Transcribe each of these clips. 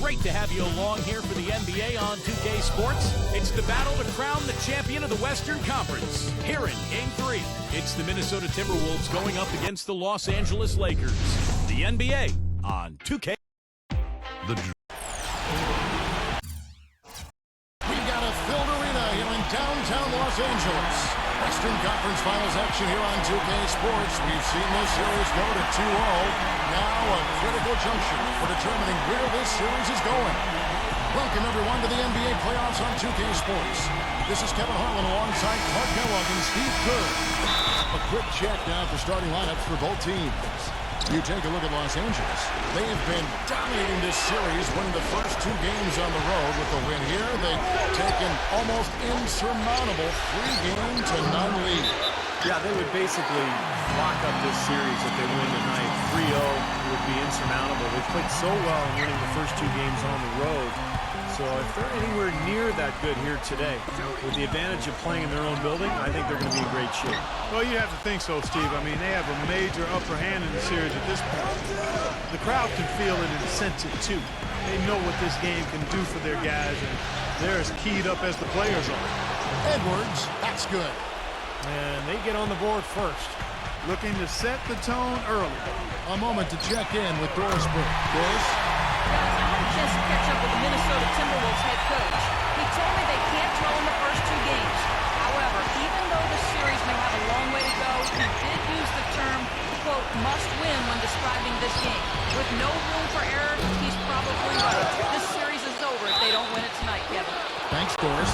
Great to have you along here for the NBA on 2K Sports. It's the battle to crown the champion of the Western Conference. Here in Game 3, it's the Minnesota Timberwolves going up against the Los Angeles Lakers. The NBA on 2K. We've got a filled arena here in downtown Los Angeles. Western Conference Finals action here on 2K Sports. We've seen this series go to 2-0. Now a critical juncture for determining where this series is going. Welcome everyone to the NBA playoffs on 2K Sports. This is Kevin Harlan alongside Clark Kellogg and Steve Kerr. A quick check now at the starting lineups for both teams. You take a look at Los Angeles. They have been dominating this series, winning the first 2 games on the road. With the win here, they've taken almost insurmountable 3-0 lead. Yeah, they would basically lock up this series if they win tonight. 3-0 would be insurmountable. They've played so well in winning the first 2 games on the road. So if they're anywhere near that good here today, with the advantage of playing in their own building, I think they're going to be in great shape. Well, you have to think so, Steve. I mean, they have a major upper hand in the series at this point. The crowd can feel it and sense it, too. They know what this game can do for their guys, and they're as keyed up as the players are. Edwards, that's good. And they get on the board first. Looking to set the tone early. A moment to check in with Doris Burke. Doris? Guys, I had a chance to catch up with the Minnesota Timberwolves head coach. He told me they can't throw in the first 2 games. However, even though the series may have a long way to go, he did use the term, quote, must win when describing this game. With no room for error, he's probably right. This series is over if they don't win it tonight, Kevin. Thanks, Doris.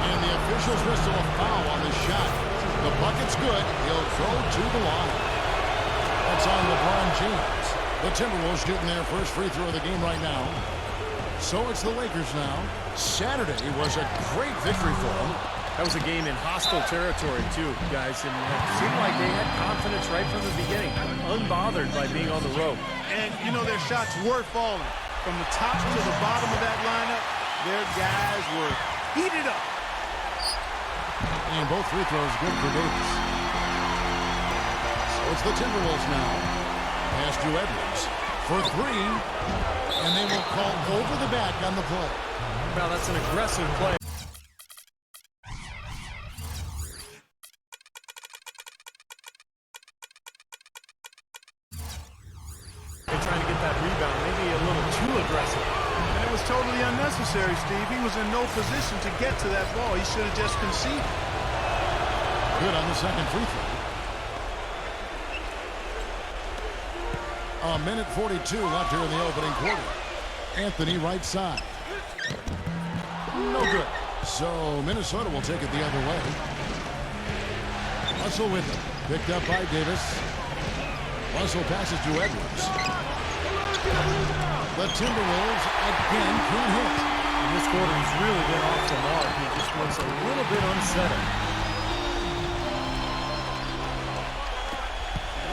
And the officials whistle a foul on the shot. The bucket's good. He'll throw to the line. That's on LeBron James. The Timberwolves shooting their first free throw of the game right now. So it's the Lakers now. Saturday was a great victory for them. That was a game in hostile territory, too, guys. And it seemed like they had confidence right from the beginning. Unbothered by being on the road. And, you know, their shots were falling. From the top to the bottom of that lineup, their guys were heated up. And both free throws good for Davis. So it's the Timberwolves now. Pass to Edwards for 3. And they will call over the back on the play. Well, that's an aggressive play. They're trying to get that rebound, maybe a little too aggressive. And it was totally unnecessary, Steve. He was in no position to get to that ball. He should have just conceded. Good on the second free throw. A minute 42 left here in the opening quarter. Anthony right side. No good. So Minnesota will take it the other way. Russell with it. Picked up by Davis. Russell passes to Edwards. The Timberwolves again can't hit. In this quarter, he's really been off the mark. He just looks a little bit unsettled.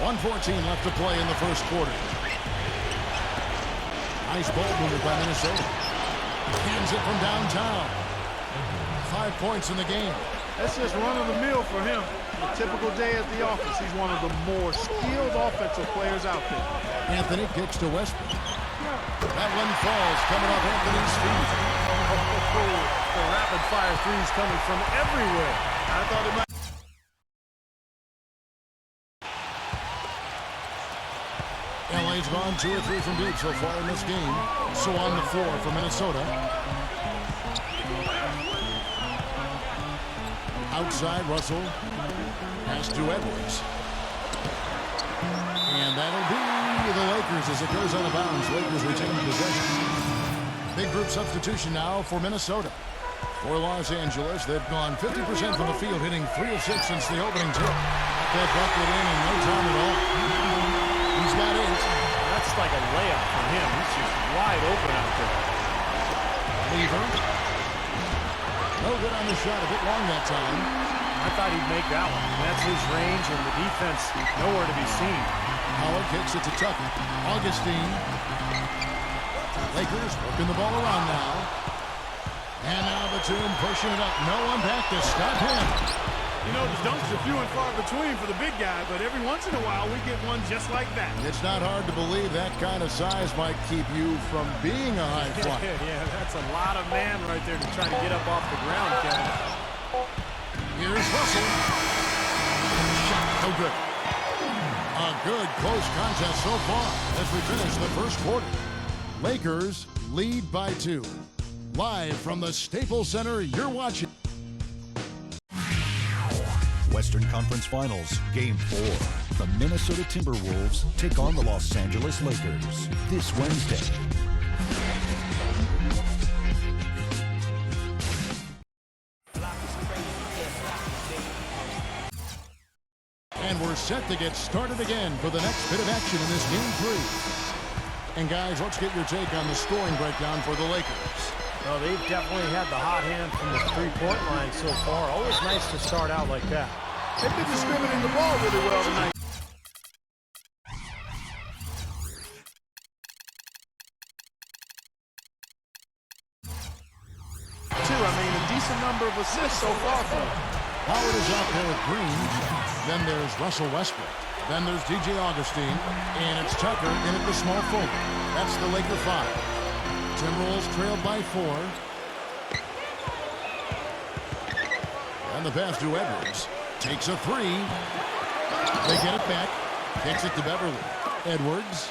1:14 left to play in the first quarter. Nice ball movement by Minnesota. Hands it from downtown. 5 points in the game. That's just run-of-the-mill for him. A typical day at the office. He's one of the more skilled offensive players out there. Anthony kicks to Westbrook. That one falls, coming off Anthony's feet. The rapid-fire threes coming from everywhere. I thought it might. LA's gone 2 or 3 from deep so far in this game. So on the floor for Minnesota. Outside, Russell. Pass to Edwards. And that'll be the Lakers as it goes out of bounds. Lakers retain possession. Big group substitution now for Minnesota. For Los Angeles, they've gone 50% from the field, hitting 3 of 6 since the opening tip. That bucket in no time at all. He's got 8. That's like a layup for him. He's just wide open out there. Lever. No good on the shot. A bit long that time. I thought he'd make that one. That's his range, and the defense nowhere to be seen. Howard kicks it to Tucker. Augustine. Lakers working the ball around now. And now Batum pushing it up. No one back to stop him. You know, the dunks are few and far between for the big guy, but every once in a while we get one just like that. It's not hard to believe that kind of size might keep you from being a high flyer. Yeah, that's a lot of man right there to try to get up off the ground, Kevin. Here's Russell. Shot no good. A good close contest so far as we finish the first quarter. Lakers lead by 2. Live from the Staples Center, you're watching Western Conference Finals, Game 4. The Minnesota Timberwolves take on the Los Angeles Lakers this Wednesday. And we're set to get started again for the next bit of action in this Game 3. And guys, let's get your take on the scoring breakdown for the Lakers. Well, they've definitely had the hot hand from the three-point line so far. Always nice to start out like that. They've been distributing the ball really well tonight. A decent number of assists so far for him. Howard is out there with Green. Then there's Russell Westbrook. Then there's DJ Augustine. And it's Tucker in at the small forward. That's the Laker 5. Timberwolves trailed by 4. And the pass to Edwards. Takes a 3. They get it back. Kicks it to Beverly. Edwards.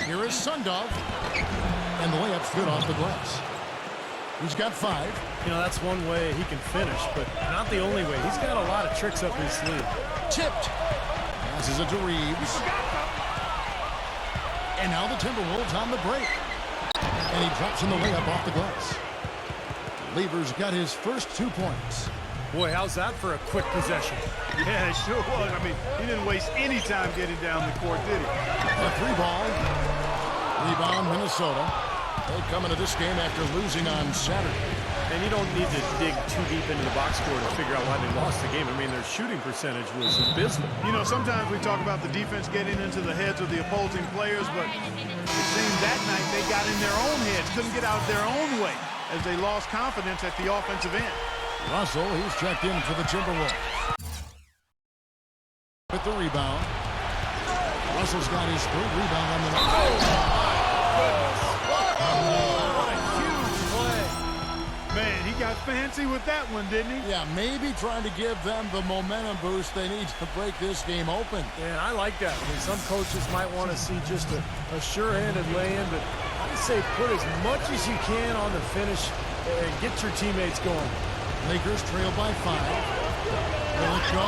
Here is Sundog. And the layup's good off the glass. He's got 5. You know, that's one way he can finish, but not the only way. He's got a lot of tricks up his sleeve. Tipped. Passes it to Reeves. And now the Timberwolves on the break. And he drops in the layup off the glass. Lever's got his first 2 points. Boy, how's that for a quick possession? Yeah, it sure was. I mean, he didn't waste any time getting down the court, did he? A 3-ball. Rebound, Minnesota. They come into this game after losing on Saturday. And you don't need to dig too deep into the box score to figure out why they lost the game. I mean, their shooting percentage was abysmal. You know, sometimes we talk about the defense getting into the heads of the opposing players, but it seemed that night they got in their own heads, couldn't get out of their own way as they lost confidence at the offensive end. Russell, he's checked in for the Timberwolves. With the rebound. Russell's got his 3rd rebound on the night. What a huge play. Man, he got fancy with that one, didn't he? Yeah, maybe trying to give them the momentum boost they need to break this game open. Yeah, I like that. I mean, some coaches might want to see just a sure-handed lay-in, but I say put as much as you can on the finish and get your teammates going. Lakers trail by 5. Will it go?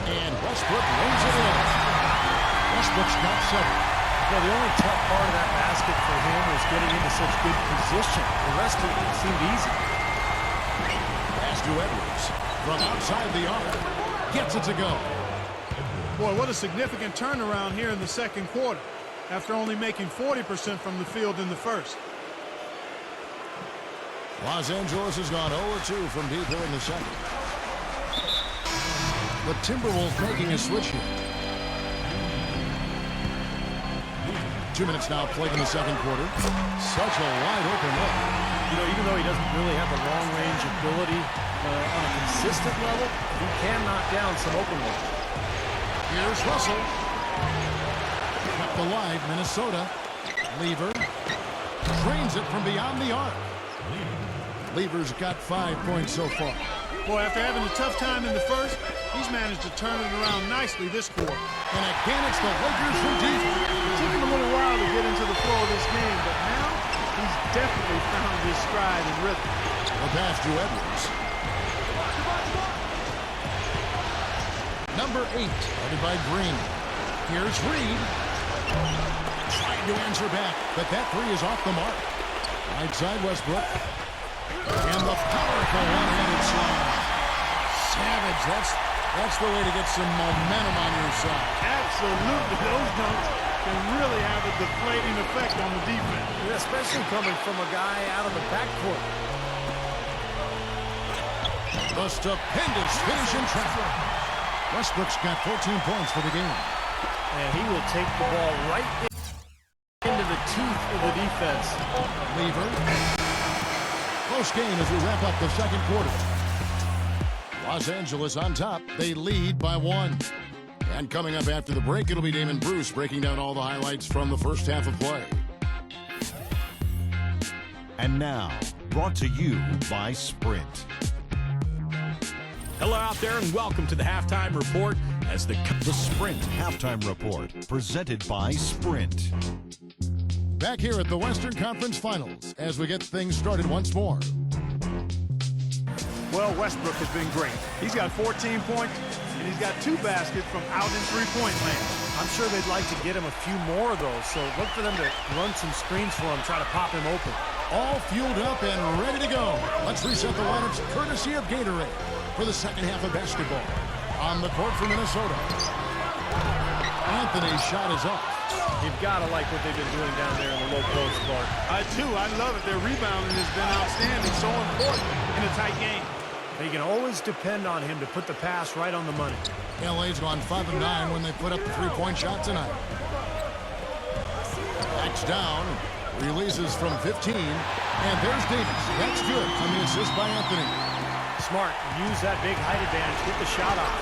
And Westbrook lays it in. Westbrook's got 7. Well, the only tough part of that basket for him was getting into such good position. The rest of it seemed easy. Pass to Edwards. From outside the arc. Gets it to go. Boy, what a significant turnaround here in the second quarter after only making 40% from the field in the first. Los Angeles has gone 0-2 from deep here in the second. The Timberwolves making a switch here. 2 minutes now played in the second quarter. Such a wide open look. You know, even though he doesn't really have the long-range ability on a consistent level, he can knock down some open ones. Here's Russell. Kept alive, Minnesota. Lever. Drains it from beyond the arc. Lever's got 5 points so far. Boy, after having a tough time in the first, he's managed to turn it around nicely this quarter. And again, it's the Lakers from deep. It took him a little while to get into the flow of this game, but now he's definitely found his stride and rhythm. The pass to Edwards. Number 8, guarded by Green. Here's Reed. Trying to answer back, but that 3 is off the mark. Right side Westbrook. And the powerful one-handed slide. Savage, that's the way to get some momentum on your side. Absolutely. Those dunks can really have a deflating effect on the defense. Especially coming from a guy out of the backcourt. The stupendous finish in traffic. Westbrook's got 14 points for the game. And he will take the ball right into the teeth of the defense. Lever. close game as we wrap up the second quarter. Los Angeles on top. They lead by 1. And coming up after the break, it'll be Damon Bruce breaking down all the highlights from the first half of play. And now, brought to you by Sprint. Hello out there and welcome to the halftime report as the Sprint Halftime Report, presented by Sprint. Back here at the Western Conference Finals as we get things started once more. Well, Westbrook has been great. He's got 14 points, and he's got 2 baskets from out in three-point land. I'm sure they'd like to get him a few more of those, so look for them to run some screens for him, try to pop him open. All fueled up and ready to go. Let's reset the lineups courtesy of Gatorade for the second half of basketball. On the court for Minnesota, Anthony's shot is up. You've got to like what they've been doing down there in the low post, Bart. I do. I love it. Their rebounding has been outstanding, so important in a tight game. You can always depend on him to put the pass right on the money. LA's gone 5 of 9 when they put up the three-point shot tonight. Backs down, releases from 15, and there's Davis. That's good on the assist by Anthony. Smart. Use that big height advantage. Get the shot off.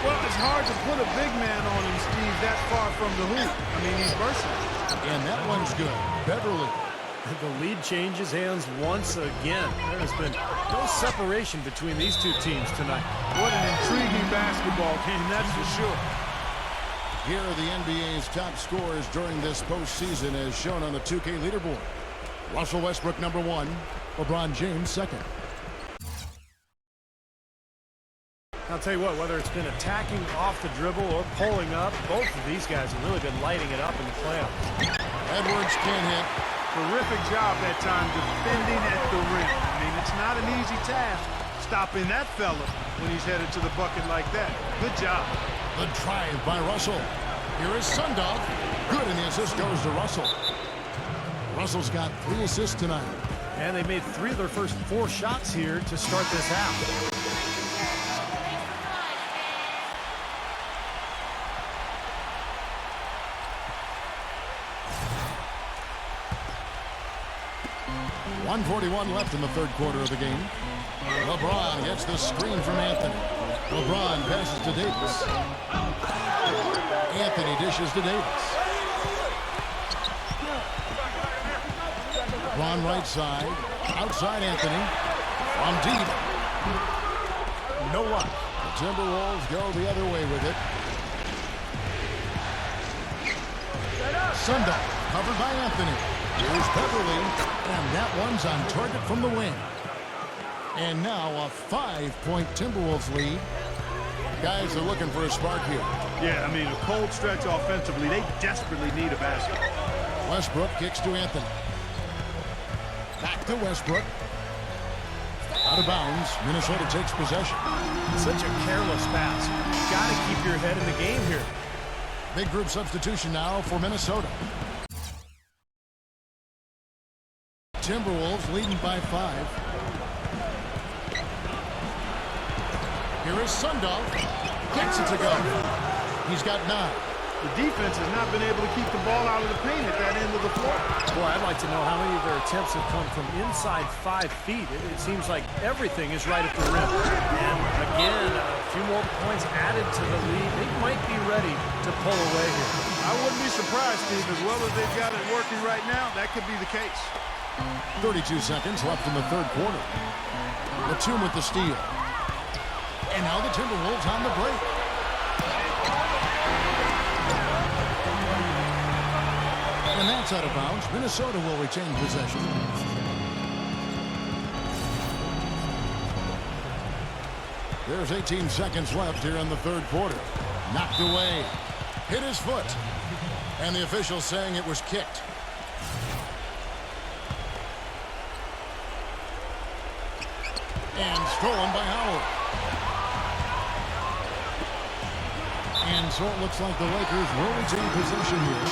Well, it's hard to put a big man on him, Steve, that far from the hoop. I mean, he's versatile. And that one's good. Beverly. The lead changes hands once again. There has been no separation between these two teams tonight. What an intriguing basketball game, that's for sure. Here are the NBA's top scorers during this postseason as shown on the 2K leaderboard. Russell Westbrook, number 1. LeBron James, 2nd. I'll tell you what, whether it's been attacking off the dribble or pulling up, both of these guys have really been lighting it up in the playoffs. Edwards can't hit. Terrific job that time defending at the rim. I mean, it's not an easy task stopping that fella when he's headed to the bucket like that. Good job. The drive by Russell. Here is Sundog. Good, and the assist goes to Russell. Russell's got 3 assists tonight. And they made 3 of their first 4 shots here to start this half. .141 left in the third quarter of the game. LeBron gets the screen from Anthony. LeBron passes to Davis. Anthony dishes to Davis. LeBron right side. Outside Anthony. From deep. No luck. The Timberwolves go the other way with it. Sunday covered by Anthony. Here's Beverly, and that one's on target from the wing. And now a 5-point Timberwolves lead. Guys are looking for a spark here. Yeah, I mean, a cold stretch offensively. They desperately need a basket. Westbrook kicks to Anthony. Back to Westbrook. Out of bounds. Minnesota takes possession. Such a careless pass. You've got to keep your head in the game here. Big group substitution now for Minnesota. Timberwolves leading by 5. Here is Sundog. Gets it to go. He's got 9. The defense has not been able to keep the ball out of the paint at that end of the floor. Boy, I'd like to know how many of their attempts have come from inside 5 feet. It seems like everything is right at the rim. And again, a few more points added to the lead. They might be ready to pull away here. I wouldn't be surprised, Steve. As well as they've got it working right now, that could be the case. 32 seconds left in the third quarter. Batum with the steal. And now the Timberwolves on the break. And that's out of bounds. Minnesota will retain possession. There's 18 seconds left here in the third quarter. Knocked away. Hit his foot. And the official saying it was kicked. And stolen by Howard. And so it looks like the Lakers will retain possession here.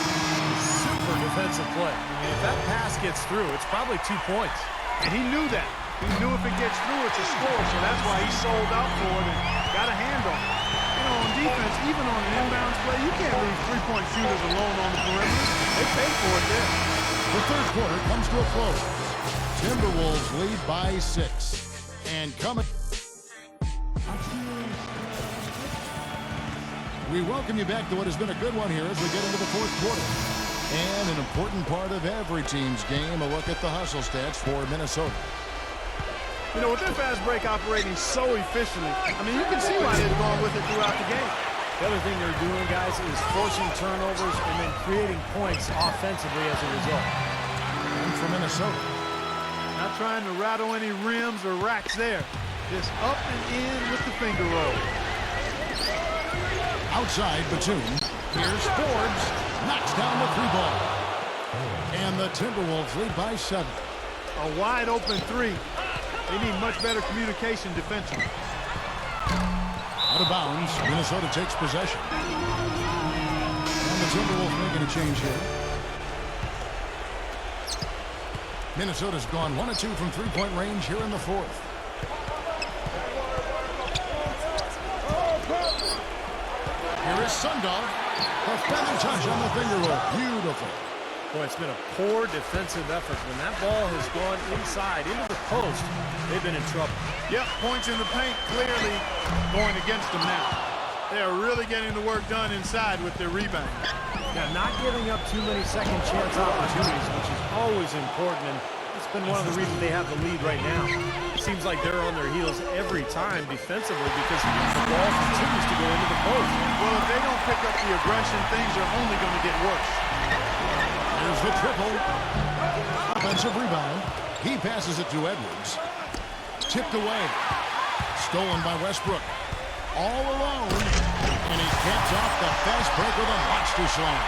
Super defensive play. I mean, if that pass gets through, it's probably 2 points. And he knew that. He knew if it gets through, it's a score. So that's why he sold out for it and got a hand on it. You know, on defense, even on an inbounds play, you can't leave three-point shooters alone on the perimeter. They pay for it there. The third quarter comes to a close. Timberwolves lead by 6. And coming. We welcome you back to what has been a good one here as we get into the fourth quarter. And an important part of every team's game, a look at the hustle stats for Minnesota. You know, with their fast break operating so efficiently, I mean, you can see why they've gone with it throughout the game. The other thing they're doing, guys, is forcing turnovers and then creating points offensively as a result. And for Minnesota. Not trying to rattle any rims or racks there. Just up and in with the finger roll. Outside Batum. Here's Forbes. Knocks down the 3-ball. And the Timberwolves lead by 7. A wide open 3. They need much better communication defensively. Out of bounds. Minnesota takes possession. And the Timberwolves making a change here. Minnesota's gone 1 of 2 from three-point range here in the fourth. Here is Sundal. A feather touch on the finger roll. Beautiful. Boy, it's been a poor defensive effort. When that ball has gone inside, into the post, they've been in trouble. Yep, points in the paint clearly going against them now. They are really getting the work done inside with their rebound. Now, not giving up too many second chance opportunities, which is always important, and it's been one of the reasons they have the lead right now. It seems like they're on their heels every time defensively because the ball continues to go into the post. Well, if they don't pick up the aggression, things are only going to get worse. There's the triple. Offensive rebound. He passes it to Edwards. Tipped away. Stolen by Westbrook. All alone. And he caps off the fast break with a monster slam.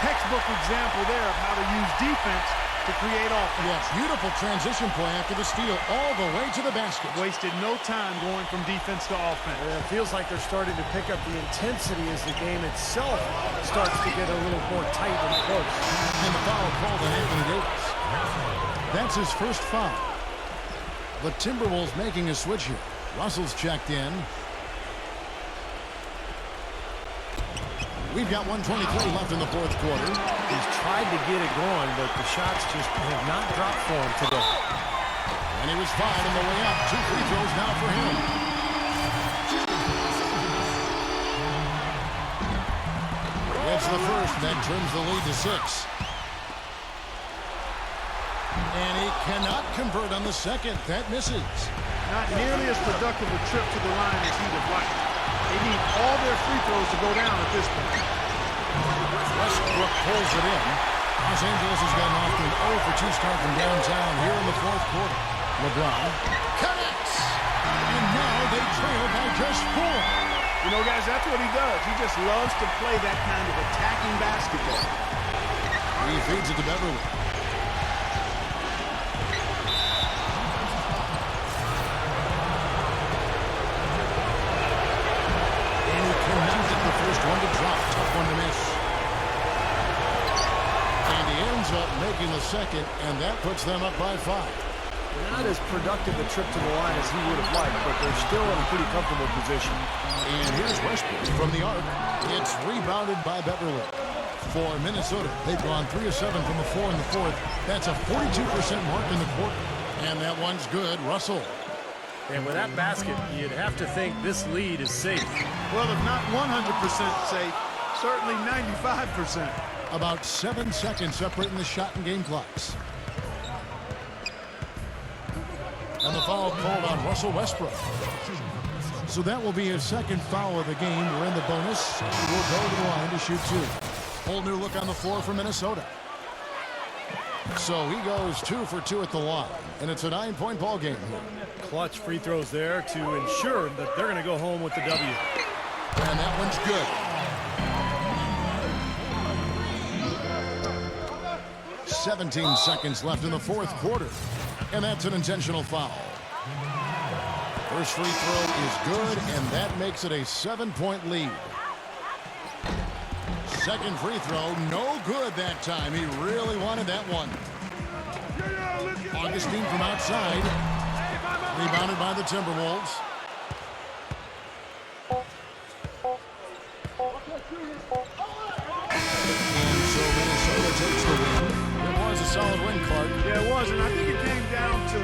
Textbook example there of how to use defense to create offense. Yes, beautiful transition play after the steal all the way to the basket. Wasted no time going from defense to offense. It feels like they're starting to pick up the intensity as the game itself starts to get a little more tight and close. And the foul called on Anthony Davis. That's his first foul. The Timberwolves making a switch here. Russell's checked in. We've got 1:23 left in the fourth quarter. He's tried to get it going, but the shots just have not dropped for him today. And he was fouled on the way up. 2 free throws now for him. That's the first. That trims the lead to 6. And he cannot convert on the second. That misses. Not nearly as productive a trip to the line as he would like. They need all their free throws to go down at this point. Westbrook pulls it in. Los Angeles has gotten off to an 0 for 2 start from downtown here in the fourth quarter. LeBron connects. And now they trail by just 4. You know, guys, that's what he does. He just loves to play that kind of attacking basketball. He feeds it to Beverly. First one to drop, tough one to miss. And he ends up making the second, and that puts them up by 5. Not as productive a trip to the line as he would have liked, but they're still in a pretty comfortable position. And here's Westbrook from the arc. It's rebounded by Beverly. For Minnesota, they've gone 3 of 7 from the floor in the fourth. That's a 42% mark in the quarter. And that one's good. Russell. And with that basket, you'd have to think this lead is safe. Well, if not 100% safe, certainly 95%. About 7 seconds separating the shot and game clocks. And the foul called on Russell Westbrook. So that will be his second foul of the game. We're in the bonus. He will go to the line to shoot 2. Whole new look on the floor for Minnesota. So he goes 2 for 2 at the line. And it's a 9-point ball game here. Clutch free throws there to ensure that they're going to go home with the W. And that one's good. 17 seconds left in the fourth quarter. And that's an intentional foul. First free throw is good, and that makes it a 7-point lead. Second free throw, no good that time. He really wanted that one. Augustine from outside. Rebounded by the Timberwolves. And so Minnesota takes the win. It was a solid win, Clark. Yeah, it was, and I think it came down down to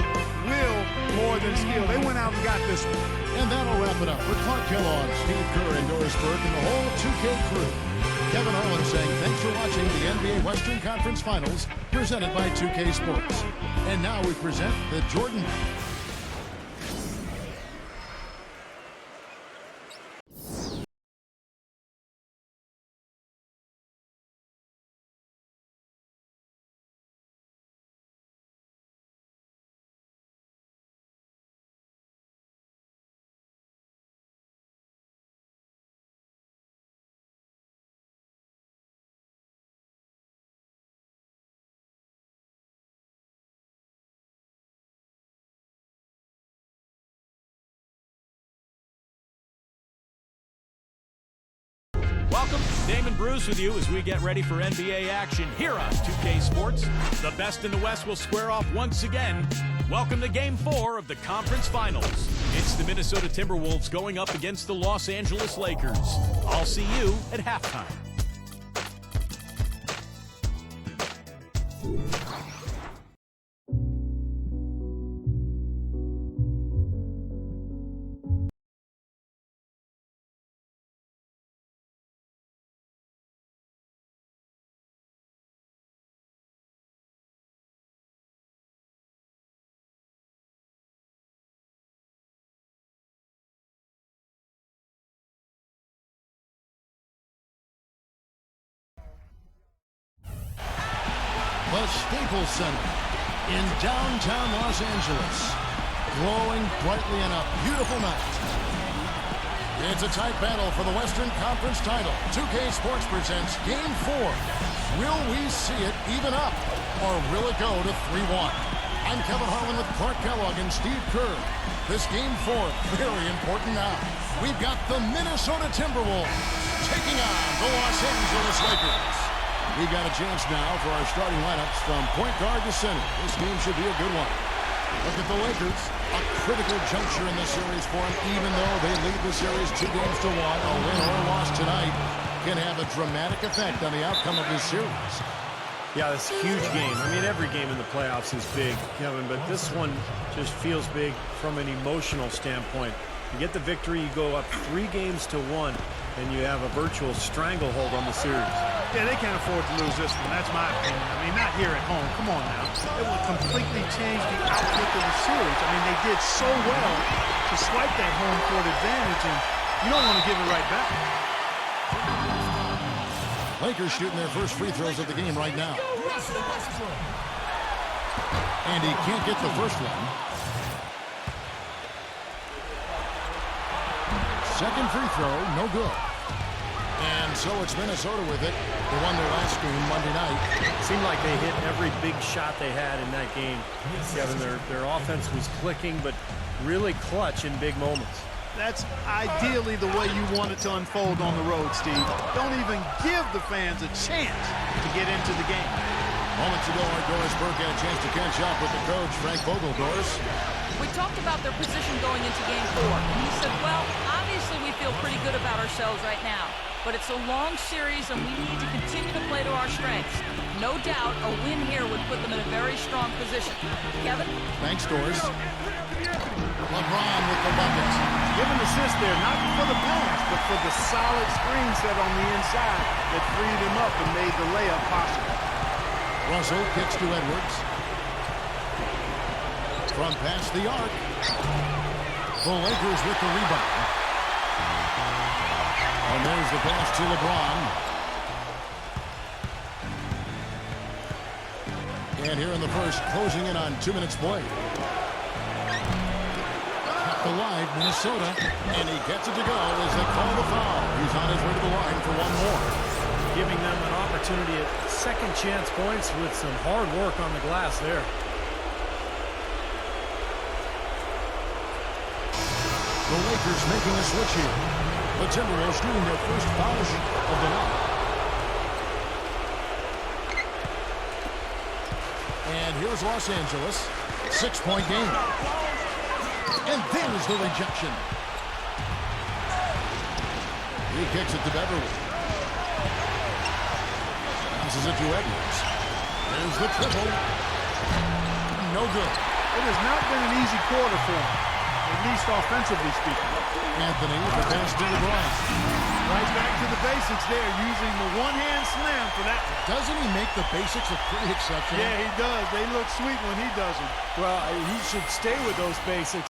will more than skill. They went out and got this one. And that'll wrap it up for Clark Kellogg, Steve Kerr, and Doris Burke, and the whole 2K crew. Kevin Harlan saying thanks for watching the NBA Western Conference Finals presented by 2K Sports. And now we present the Jordan... Welcome, Damon Bruce with you as we get ready for NBA action here on 2K Sports. The best in the West will square off once again. Welcome to Game 4 of the Conference Finals. It's the Minnesota Timberwolves going up against the Los Angeles Lakers. I'll see you at halftime. The Staples Center in downtown Los Angeles, glowing brightly in a beautiful night. It's a tight battle for the Western Conference title. 2K Sports presents Game 4. Will we see it even up, or will it go to 3-1? I'm Kevin Harlan with Clark Kellogg and Steve Kerr. This Game 4, very important now. We've got the Minnesota Timberwolves taking on the Los Angeles Lakers. We've got a chance now for our starting lineups from point guard to center. This game should be a good one. Look at the Lakers. A critical juncture in the series for them. Even though they lead the series 2-1, a win or a loss tonight can have a dramatic effect on the outcome of this series. Yeah, this huge game. I mean, every game in the playoffs is big, Kevin, but this one just feels big from an emotional standpoint. You get the victory, you go up 3-1, and you have a virtual stranglehold on the series. Yeah, they can't afford to lose this one. That's my opinion. I mean, not here at home. Come on now. It will completely change the outlook of the series. I mean, they did so well to swipe that home court advantage, and you don't want to give it right back. Lakers shooting their first free throws of the game right now. And he can't get the first one. Second free throw, no good. And so it's Minnesota with it. They won their last game Monday night. It seemed like they hit every big shot they had in that game. Kevin, their offense was clicking, but really clutch in big moments. That's ideally the way you want it to unfold on the road, Steve. Don't even give the fans a chance to get into the game. Moments ago, our Doris Burke had a chance to catch up with the coach, Frank Vogel. Doris? We talked about their position going into Game 4, and he said, well, obviously we feel pretty good about ourselves right now, but it's a long series and we need to continue to play to our strengths. No doubt a win here would put them in a very strong position. Kevin? Thanks, Doris. LeBron with the bucket. Give an assist there, not for the pass, but for the solid screen set on the inside that freed him up and made the layup possible. Russell kicks to Edwards. From past the arc. The Lakers with the rebound. And there's the pass to LeBron. And here in the first, closing in on 2 minutes play. Kept alive, Minnesota. And he gets it to go as they call the foul. He's on his way to the line for one more. Giving them an opportunity at second chance points with some hard work on the glass there. The Lakers making a switch here. The Timberwolves doing their first foul of the night. And here's Los Angeles. 6-point game. And there's the rejection. He kicks it to Beverly. Passes it to Edwards. There's the triple. No good. It has not been an easy quarter for him, at least offensively speaking. Anthony, the pass to LeBron. Right back to the basics there, using the one-hand slam for that one. Doesn't he make the basics look pretty exceptional? Yeah, he does. They look sweet when he does them. Well, he should stay with those basics.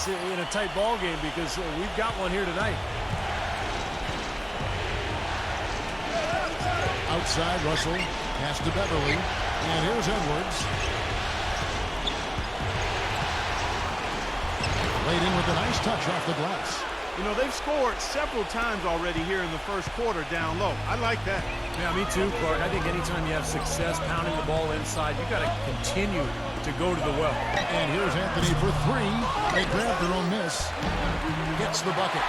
In a tight ball game, because we've got one here tonight. Outside, Russell. Pass to Beverly. And here's Edwards. Laid in with a nice touch off the glass. You know, they've scored several times already here in the first quarter down low. I like that. Yeah, me too, Clark. I think anytime you have success pounding the ball inside, you've got to continue to go to the well. And here's Anthony for three. They grabbed their own miss. Gets the bucket.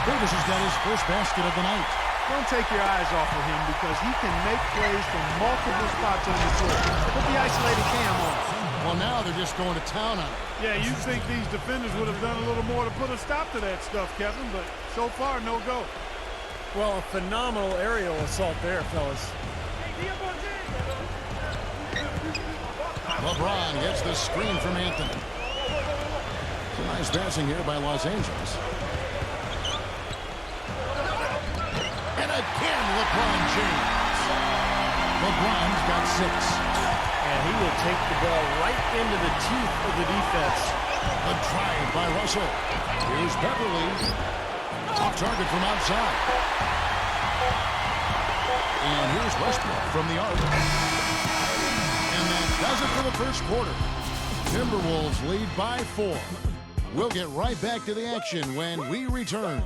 Davis has got his first basket of the night. Don't take your eyes off of him because he can make plays from multiple spots on the floor. Put the isolated cam on. Well, now they're just going to town on it. Yeah, you'd think these defenders would have done a little more to put a stop to that stuff, Kevin, but so far, no go. Well, a phenomenal aerial assault there, fellas. LeBron gets the screen from Anthony. Some nice passing here by Los Angeles. And again, LeBron James. LeBron's got 6. And he will take the ball right into the teeth of the defense. A drive by Russell. Here's Beverly. Off target from outside. And here's Westbrook from the arc. And that does it for the first quarter. Timberwolves lead by 4. We'll get right back to the action when we return.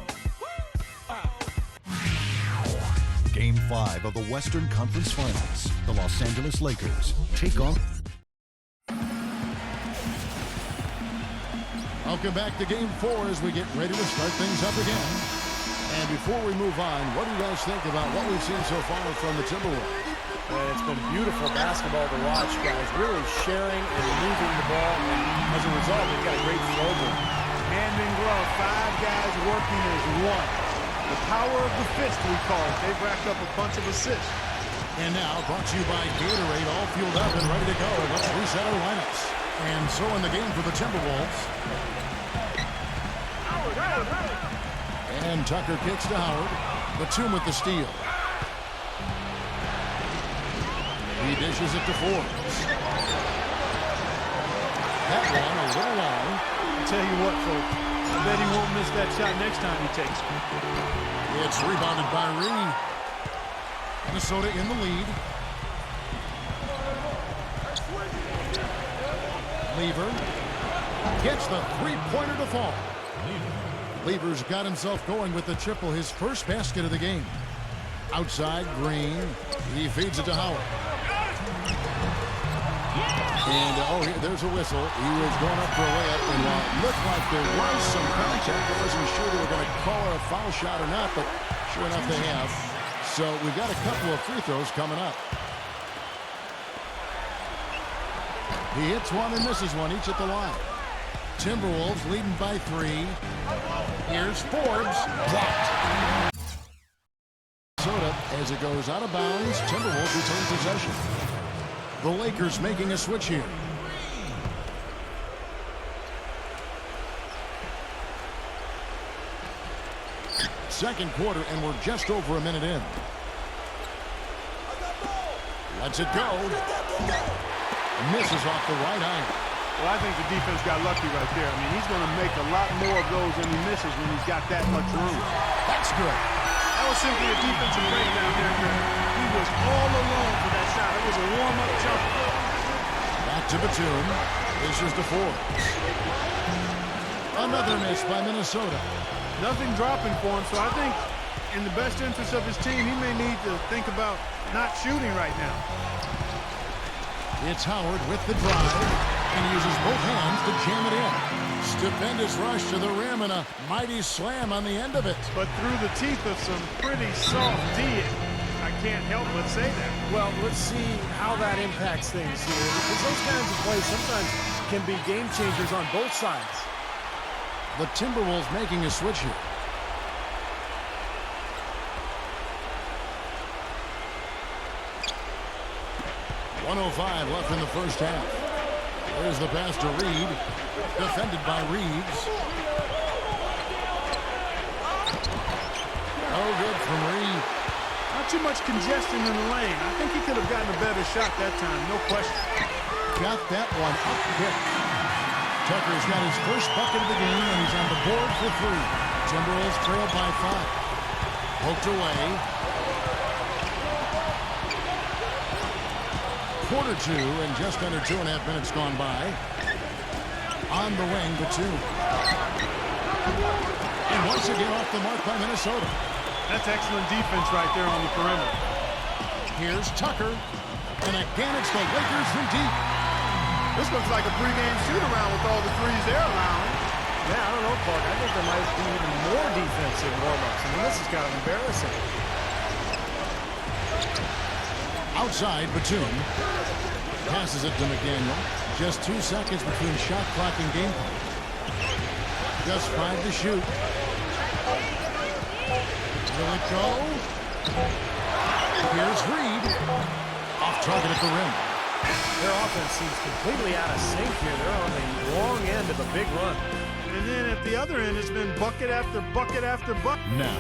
Game 5 of the Western Conference Finals. The Los Angeles Lakers take on... Welcome back to Game 4 as we get ready to start things up again. And before we move on, what do you guys think about what we've seen so far from the Timberwolves? It's been beautiful basketball to watch, guys. Really sharing and moving the ball. And as a result, we've got a great flow going. Hand in glove, 5 guys working as one. The power of the fist, we call it. They've racked up a bunch of assists. And now, brought to you by Gatorade, all fueled up and ready to go. Let's reset our lineups. And so in the game for the Timberwolves. And Tucker kicks to Howard. Batum with the steal. He dishes it to Forbes. That one a little long. I'll tell you what, folks. I bet he won't miss that shot next time he takes it. It's rebounded by Reed. Minnesota in the lead. Lever gets the three-pointer to fall. Lever's got himself going with the triple, his first basket of the game. Outside, Green. He feeds it to Howard. And, there's a whistle. He was going up for a layup, and while it looked like there was some contact, I wasn't sure they were going to call it a foul shot or not, but sure enough they have. So we've got a couple of free throws coming up. He hits one and misses one, each at the line. Timberwolves leading by 3. Here's Forbes. Blocked. Minnesota, as it goes out of bounds, Timberwolves retain possession. The Lakers making a switch here. Second quarter, and we're just over a minute in. Lets it go. Misses off the right iron. Well, I think the defense got lucky right there. I mean, he's going to make a lot more of those than he misses when he's got that much room. That's good. That was simply a defensive breakdown there, Greg. He was all alone for that shot. It was a warm-up jumper. Back to Batum. Dishes to Forbes. Another miss by Minnesota. Nothing dropping for him, so I think in the best interest of his team, he may need to think about not shooting right now. It's Howard with the drive, and he uses both hands to jam it in. Stupendous rush to the rim and a mighty slam on the end of it. But through the teeth of some pretty soft D. I can't help but say that. Well, let's see how that impacts things here, because those kinds of plays sometimes can be game changers on both sides. The Timberwolves making a switch here. 1:05 left in the first half. There's the pass to Reed. Defended by Reeves. No good from Reed. Not too much congestion in the lane. I think he could have gotten a better shot that time, no question. Got that one up quick. Tucker's got his first bucket of the game, and he's on the board for 3. Timberwolves trail by 5. Poked away. Quarter 2, and just under 2.5 minutes gone by. On the wing, Batum. And once again off the mark by Minnesota. That's excellent defense right there on the perimeter. Here's Tucker. And again, it's the Lakers from deep. This looks like a pregame shoot-around with all the threes they're allowing. Yeah, I don't know, Clark. I think there might be even more defensive warm-ups. I mean, this is kind of embarrassing. Outside, Batum. Passes it to McDaniel. Just 2 seconds between shot clock and game clock. Just 5 to shoot. Will it go? Here's Reed. Off target at the rim. Their offense seems completely out of sync here. They're on the wrong end of a big run. And then at the other end, it's been bucket after bucket after bucket. Now,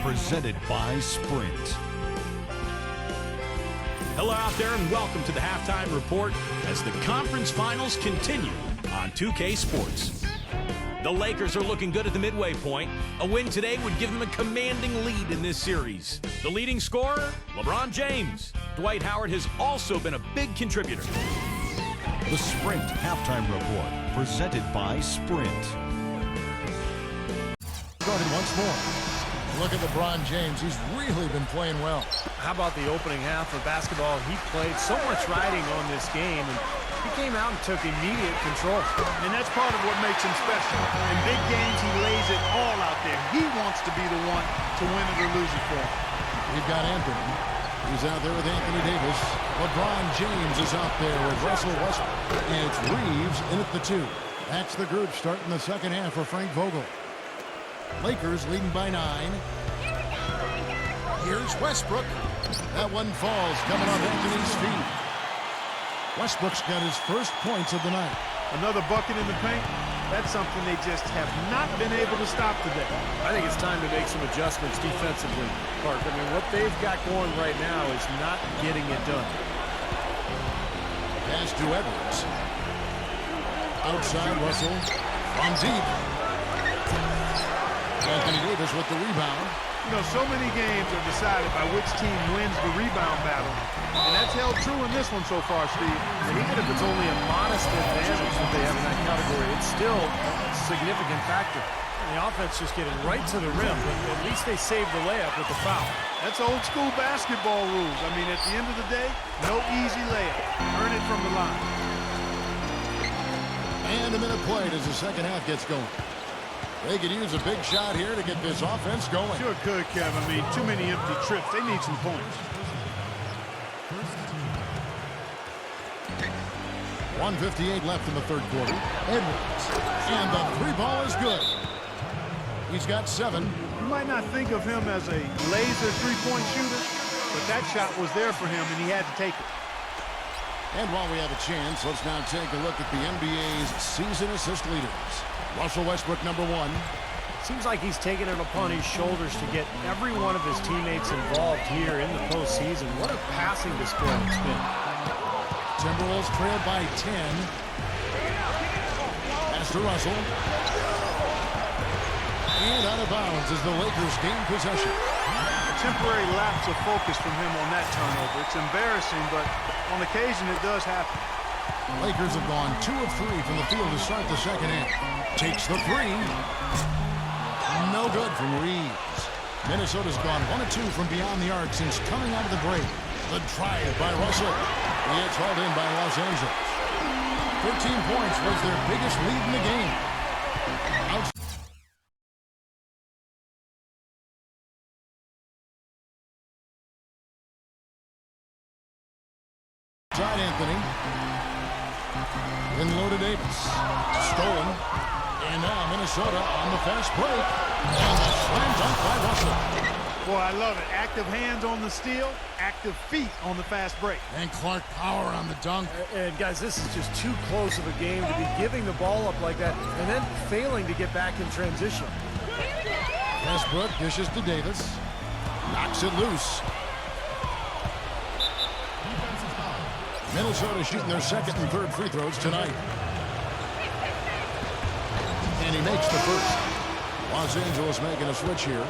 presented by Sprint. Hello out there and welcome to the Halftime Report as the conference finals continue on 2K Sports. The Lakers are looking good at the midway point. A win today would give them a commanding lead in this series. The leading scorer, LeBron James. Dwight Howard has also been a big contributor. The Sprint Halftime Report, presented by Sprint. Started once more. Look at LeBron James. He's really been playing well. How about the opening half of basketball? He played so much riding on this game, and he came out and took immediate control. And that's part of what makes him special. In big games, he lays it all out there. He wants to be the one to win it or lose it for him. We've got Anthony. He's out there with Anthony Davis. LeBron James is out there with Russell Westbrook. And it's Reeves in at the 2. That's the group starting the second half for Frank Vogel. Lakers leading by 9. Here's Westbrook. That one falls, coming off Anthony's feet. Westbrook's got his first points of the night. Another bucket in the paint. That's something they just have not been able to stop today. I think it's time to make some adjustments defensively, Clark. I mean, what they've got going right now is not getting it done. Pass to Edwards. Outside Russell. From deep. Anthony Davis with the rebound. You know, so many games are decided by which team wins the rebound battle. And that's held true in this one so far, Steve. And even if it's only a modest advantage that they have in that category, it's still a significant factor. And the offense just getting right to the rim, but at least they saved the layup with the foul. That's old school basketball rules. I mean, at the end of the day, no easy layup. Earn it from the line. And a minute played as the second half gets going. They could use a big shot here to get this offense going. Sure could, Kevin. I mean, too many empty trips. They need some points. 1:58 left in the third quarter. Edwards. And the 3-ball is good. He's got 7. You might not think of him as a laser three-point shooter, but that shot was there for him, and he had to take it. And while we have a chance, let's now take a look at the NBA's season assist leaders. Russell Westbrook, number 1. Seems like he's taking it upon his shoulders to get every one of his teammates involved here in the postseason. What a passing display it's been. Timberwolves trail by 10. Pass to Russell. And out of bounds as the Lakers gain possession. A temporary lapse of focus from him on that turnover. It's embarrassing, but on occasion it does happen. Lakers have gone 2 of 3 from the field to start the second half. Takes the 3. No good from Reeves. Minnesota's gone 1 of 2 from beyond the arc since coming out of the break. The drive by Russell. It's hauled in by Los Angeles. 13 points was their biggest lead in the game. Outside Anthony. In low to Davis. Stolen. And now Minnesota on the fast break. And the slam dunk by Russell. Boy, I love it. Active hands on the steal, active feet on the fast break. And Clark power on the dunk. And guys, this is just too close of a game to be giving the ball up like that and then failing to get back in transition. Westbrook dishes to Davis. Knocks it loose. Minnesota shooting their second and third free throws tonight. And he makes the first. Los Angeles making a switch here.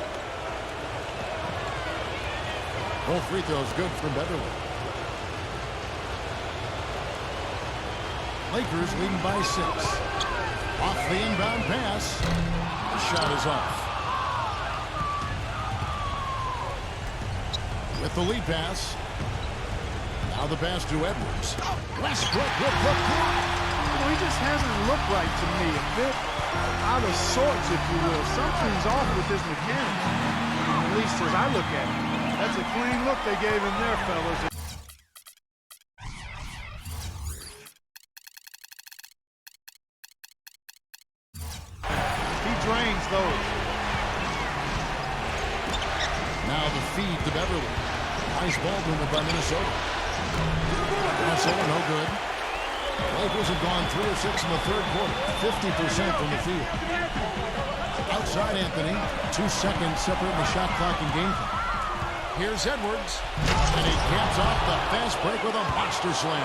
Both free throws good from Beverly. Lakers leading by 6. Off the inbound pass. The shot is off. With the lead pass. Now the pass to Edwards. Westbrook with the block. Well, he just hasn't looked right to me. A bit out of sorts, if you will. Something's off with his mechanics. At least as I look at it. That's a clean look they gave him there, fellas. He drains those. Now the feed to Beverly. Nice ball movement by Minnesota. Russell, no good. Lakers have gone 3 of 6 in the third quarter. 50% from the field. Outside Anthony. 2 seconds separating the shot clock and game clock. Here's Edwards. And he caps off the fast break with a monster slam.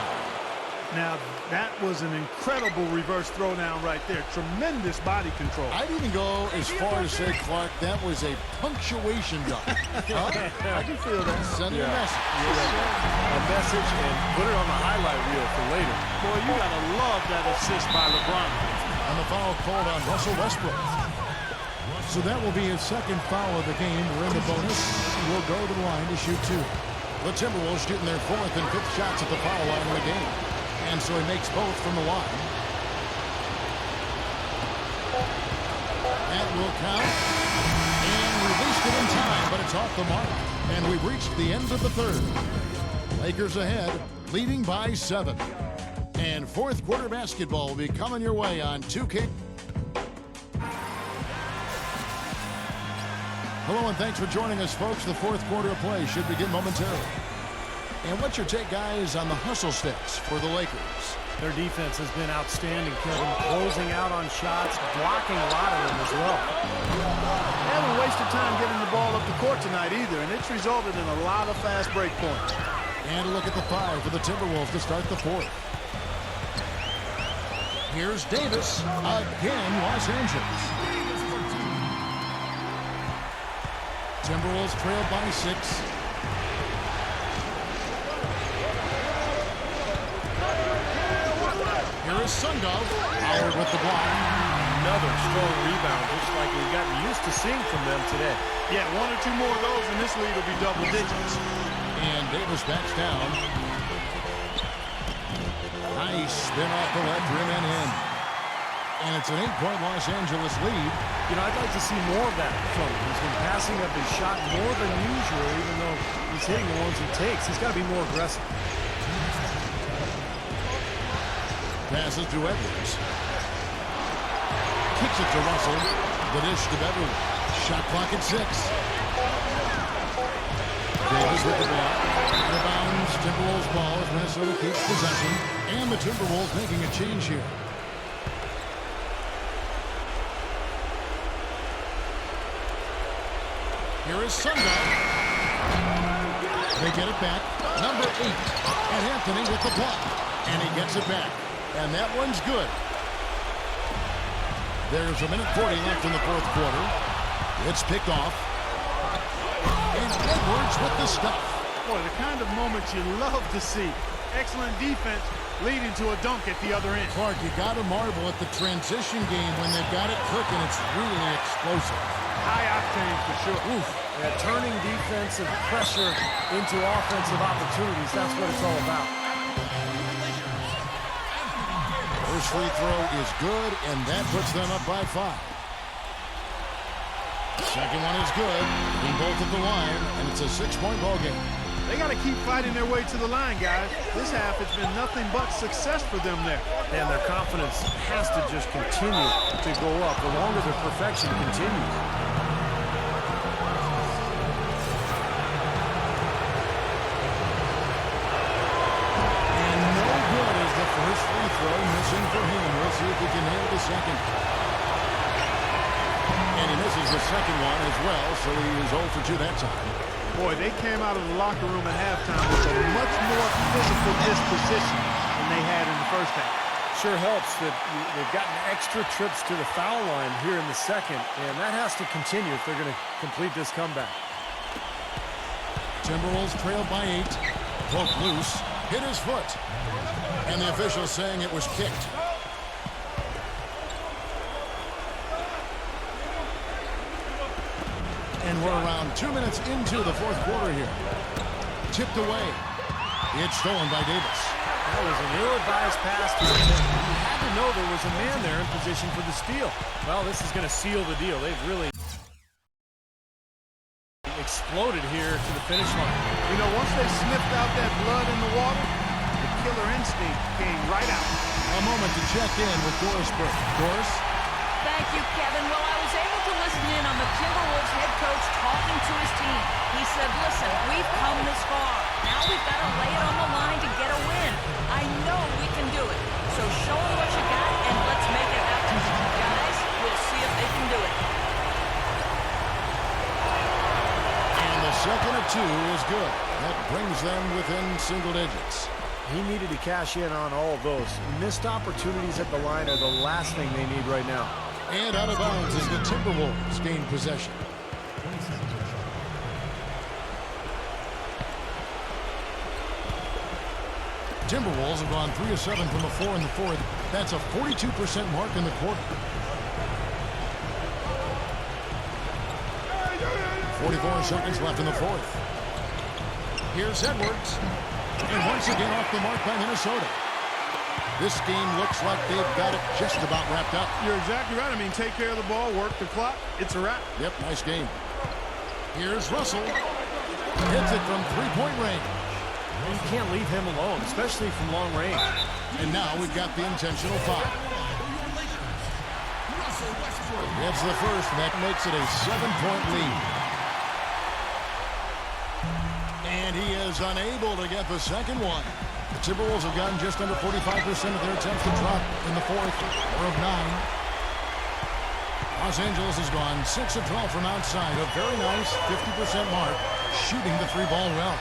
Now, that was an incredible reverse throwdown right there. Tremendous body control. I'd even go as far as say, Clark, that was a punctuation dunk. I can feel that. Sending a message. A message and put it on the highlight reel for later. Boy, you got to love that assist by LeBron. And the foul called on Russell Westbrook. So that will be his second foul of the game. We're in the bonus. We'll go to the line to shoot 2. The Timberwolves shooting their 4th and 5th shots at the foul line in the game. And so he makes both from the line. That will count. And released it in time, but it's off the mark. And we've reached the end of the third. Lakers ahead, leading by 7. And fourth quarter basketball will be coming your way on 2K. Hello and thanks for joining us, folks. The fourth quarter of play should begin momentarily. And what's your take, guys, on the hustle sticks for the Lakers? Their defense has been outstanding, Kevin. Closing out on shots, blocking a lot of them as well. They haven't wasted time getting the ball up the court tonight either, and it's resulted in a lot of fast break points. And a look at the 5 for the Timberwolves to start the fourth. Here's Davis. Again, Los Angeles. Timberwolves trailed by 6. Here is Sundov. Howard with the block. Another strong rebound, just like we've gotten used to seeing from them today. Yeah, 1 or 2 more of those, and this lead will be double digits. And Davis backs down. Nice spin off the left rim and in. And it's an 8-point Los Angeles lead. You know, I'd like to see more of that from him. He's been passing up his shot more than usual, even though he's hitting the ones he takes. He's got to be more aggressive. Passes to Edwards. Kicks it to Russell. The dish to Beverly. Shot clock at 6. Davis with the block. Rebounds. Timberwolves ball as Minnesota keeps possession. And the Timberwolves making a change here. Here is Sundov. They get it back. Number 8. And Anthony with the block. And he gets it back. And that one's good. There's 1:40 left in the fourth quarter. It's picked off. And Edwards with the stuff. Boy, the kind of moments you love to see. Excellent defense leading to a dunk at the other end. Clark, you got to marvel at the transition game when they've got it cooking. It's really explosive. High octane for sure. Oof. Yeah, turning defensive pressure into offensive opportunities. That's what it's all about. First free throw is good, and that puts them up by 5. Second one is good. They both at the line, and it's a 6-point ball game. They got to keep fighting their way to the line, guys. This half has been nothing but success for them there. And their confidence has to just continue to go up the longer the perfection continues. the second one as well, so he is 0 for 2 that time. Boy, they came out of the locker room at halftime with a much more physical disposition than they had in the first half. Sure helps that they've gotten extra trips to the foul line here in the second, and that has to continue if they're going to complete this comeback. Timberwolves trailed by 8. Poked loose. Hit his foot. And the official saying it was kicked. And we're around 2 minutes into the fourth quarter here. Tipped away. It's stolen by Davis. That was an ill-advised pass to him. You had to know there was a man there in position for the steal. Well, this is going to seal the deal. They've really exploded here to the finish line. You know, once they sniffed out that blood in the water, the killer instinct came right out. A moment to check in with Doris Burke. Doris? Thank you, Kevin. Well, I was able to listen in on the Timberwolves head coach talking to his team. He said, listen, we've come this far. Now we've got to lay it on the line to get a win. I know we can do it. So show them what you got, and let's make it happen. Guys, we'll see if they can do it. And the second of 2 is good. That brings them within single digits. He needed to cash in on all of those. Missed opportunities at the line are the last thing they need right now. And out of bounds as the Timberwolves gain possession. Timberwolves have gone 3 of 7 from the floor in the fourth. That's a 42% mark in the quarter. 44 seconds left in the fourth. Here's Edwards. And once again off the mark by Minnesota. This game looks like they've got it just about wrapped up. You're exactly right. I mean, take care of the ball, work the clock. It's a wrap. Yep, nice game. Here's Russell. Hits it from three-point range. You can't leave him alone, especially from long range. And now we've got the intentional foul. Gets the first, and that makes it a 7-point lead. And he is unable to get the second one. The Timberwolves have gotten just under 45% of their attempts to drop in the fourth, 4 of 9. Los Angeles has gone 6 of 12 from outside, a very nice 50% mark, shooting the 3-ball well.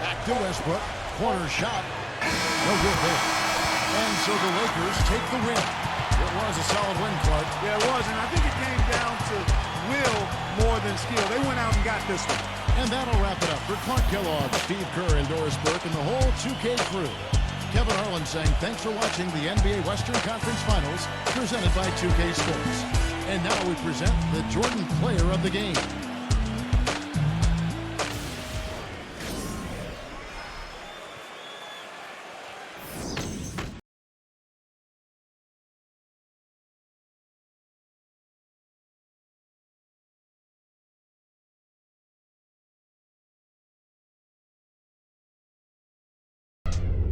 Back to Westbrook, corner shot, no good there. And so the Lakers take the win. It was a solid win, Clark. Yeah, it was, and I think it came down to will more than skill. They went out and got this one. And that'll wrap it up for Clark Kellogg, Steve Kerr, and Doris Burke, and the whole 2K crew. Kevin Harlan saying thanks for watching the NBA Western Conference Finals presented by 2K Sports. And now we present the Jordan Player of the Game.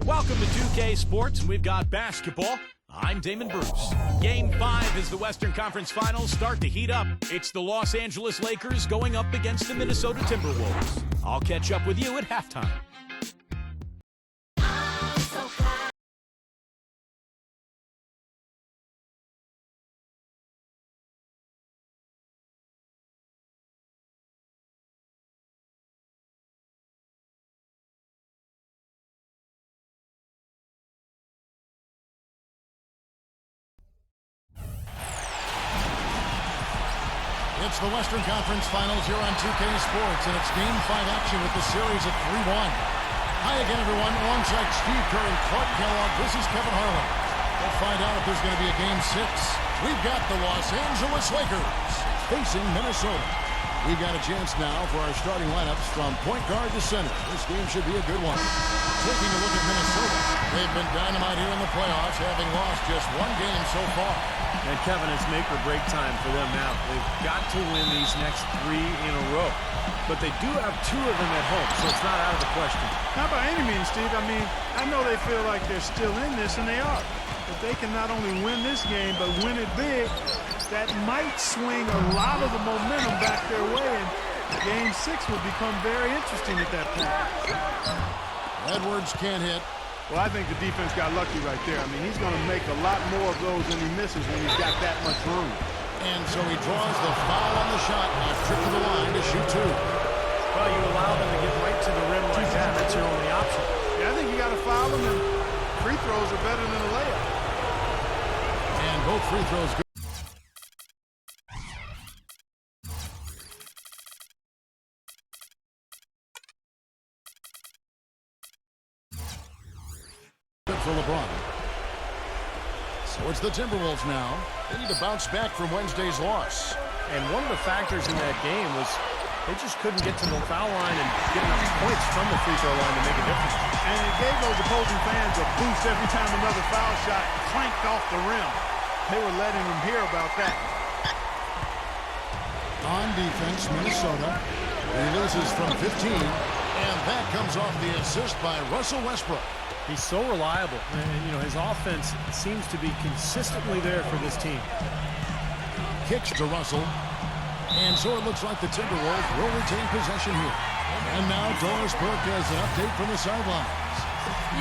Welcome to 2K Sports, and we've got basketball. I'm Damon Bruce. Game 5 as the Western Conference Finals start to heat up. It's the Los Angeles Lakers going up against the Minnesota Timberwolves. I'll catch up with you at halftime. It's the Western Conference Finals here on 2K Sports, and it's Game 5 action with the series at 3-1. Hi again, everyone. Alongside Steve Kerr and Clark Kellogg, this is Kevin Harlan. We'll find out if there's going to be a Game 6. We've got the Los Angeles Lakers facing Minnesota. We've got a chance now for our starting lineups from point guard to center. This game should be a good one. Taking a look at Minnesota, they've been dynamite here in the playoffs, having lost just one game so far. And Kevin, it's make or break time for them now. They've got to win these next 3 in a row. But they do have 2 of them at home, so it's not out of the question. Not by any means, Steve. I mean, I know they feel like they're still in this, and they are. If they can not only win this game, but win it big, that might swing a lot of the momentum back their way, and Game 6 would become very interesting at that point. Edwards can't hit. Well, I think the defense got lucky right there. I mean, he's going to make a lot more of those than he misses when he's got that much room. And so he draws the foul on the shot. A trip to the line to shoot two. Well, you allow them to get right to the rim like that. That's your only option. Yeah, I think you got to foul them, and free throws are better than a layup. And both free throws good. For LeBron. So it's the Timberwolves now. They need to bounce back from Wednesday's loss. And one of the factors in that game was they just couldn't get to the foul line and get enough points from the free throw line to make a difference. And it gave those opposing fans a boost every time another foul shot clanked off the rim. They were letting them hear about that. On defense, Minnesota. He loses from 15. And that comes off the assist by Russell Westbrook. He's so reliable. And, you know, his offense seems to be consistently there for this team. Kicks to Russell. And so it looks like the Timberwolves will retain possession here. And now Doris Burke has an update from the sidelines.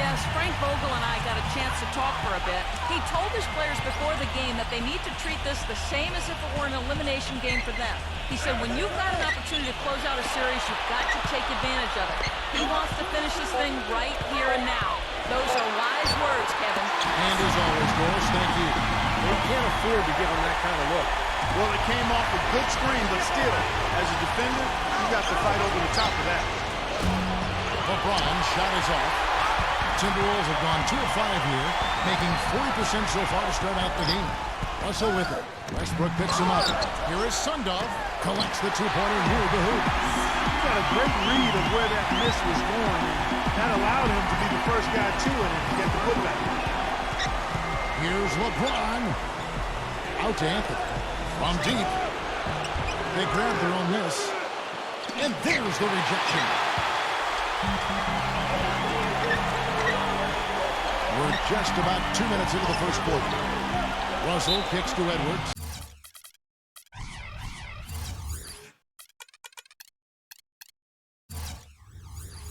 Yes, Frank Vogel and I got a chance to talk for a bit. He told his players before the game that they need to treat this the same as if it were an elimination game for them. He said when you've got an opportunity to close out a series, you've got to take advantage of it. He wants to finish this thing right here and now. Those are wise words, Kevin. And as always, Doris, thank you. They can't afford to give him that kind of look. Well, it came off a good screen, but still, as a defender, you got to fight over the top of that. LeBron shot is off. Timberwolves have gone 2 of 5 here, making 40% so far to start out the game. Russell with it. Westbrook picks him up. Here is Sundov. Collects the two-pointer near the hoop. He got a great read of where that miss was going. That allowed him to be the first guy to it and get the putback. Here's LeBron. Out to Anthony. From deep. They grab their own miss. And there's the rejection. We're just about 2 minutes into the first quarter. Russell kicks to Edwards.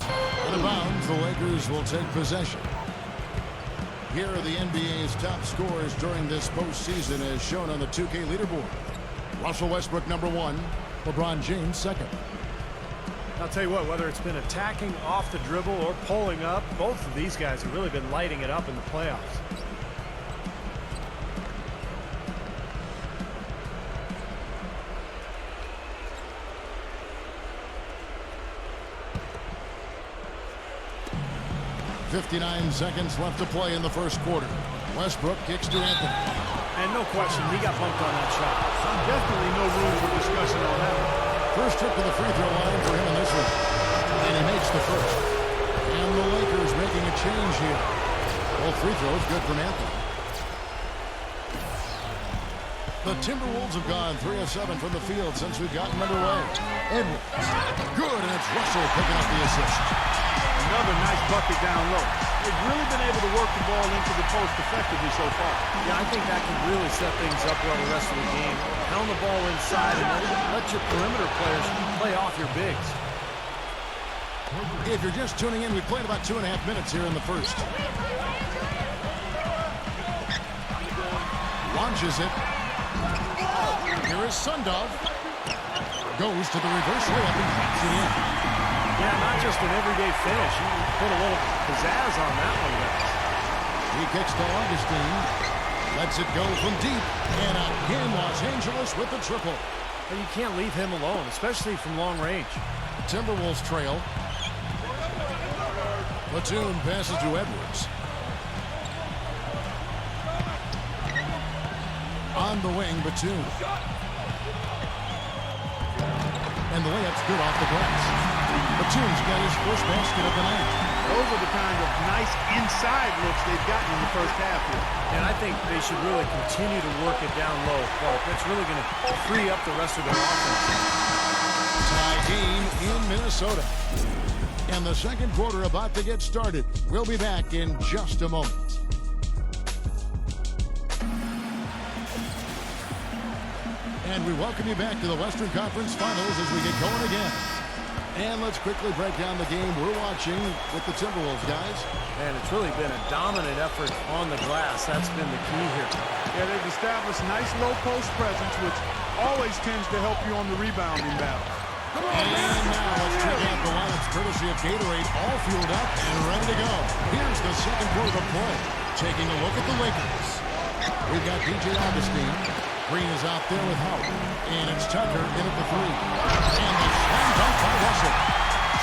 Out of bounds, the Lakers will take possession. Here are the NBA's top scorers during this postseason as shown on the 2K leaderboard. Russell Westbrook, number 1. LeBron James, second. I'll tell you what, whether it's been attacking off the dribble or pulling up, both of these guys have really been lighting it up in the playoffs. .59 seconds left to play in the first quarter. Westbrook kicks to Anthony. And no question, he got bumped on that shot. Definitely no room for discussion on that one. First trip to the free throw line for him in this one. And he makes the first. And the Lakers making a change here. Both free throws good from Anthony. The Timberwolves have gone 3 of 7 from the field since we've gotten underway. Edwards. Good, and it's Russell picking up the assist. Another nice bucket down low. They've really been able to work the ball into the post effectively so far. Yeah, I think that can really set things up well the rest of the game. Pound the ball inside and let your perimeter players play off your bigs. If you're just tuning in, we've played about 2.5 minutes here in the first. Launches it. Here is Sundov. Goes to the reverse layup and drops it in. Yeah, not just an everyday finish. You put a little pizzazz on that one, guys. He kicks to Augustine. Lets it go from deep. And again, Los Angeles with the triple. But you can't leave him alone, especially from long range. Timberwolves trail. Batum passes to Edwards. On the wing, Batum. And the layup's good off the glass. Batum's got his first basket of the night. Those are the kind of nice inside looks they've gotten in the first half here. And I think they should really continue to work it down low, Clark. That's really going to free up the rest of their offense. Tie game in Minnesota. And the second quarter about to get started. We'll be back in just a moment. And we welcome you back to the Western Conference Finals as we get going again. And let's quickly break down the game we're watching with the Timberwolves, guys. And it's really been a dominant effort on the glass. That's been the key here. Yeah, they've established nice low post presence, which always tends to help you on the rebounding battle. And now let's check out the lineups courtesy of Gatorade, all fueled up and ready to go. Here's the second quarter of play. Taking a look at the Lakers. We've got DJ Augustine. Green is out there with Howard. And it's Tucker in at the three. And the slam dunk by Russell.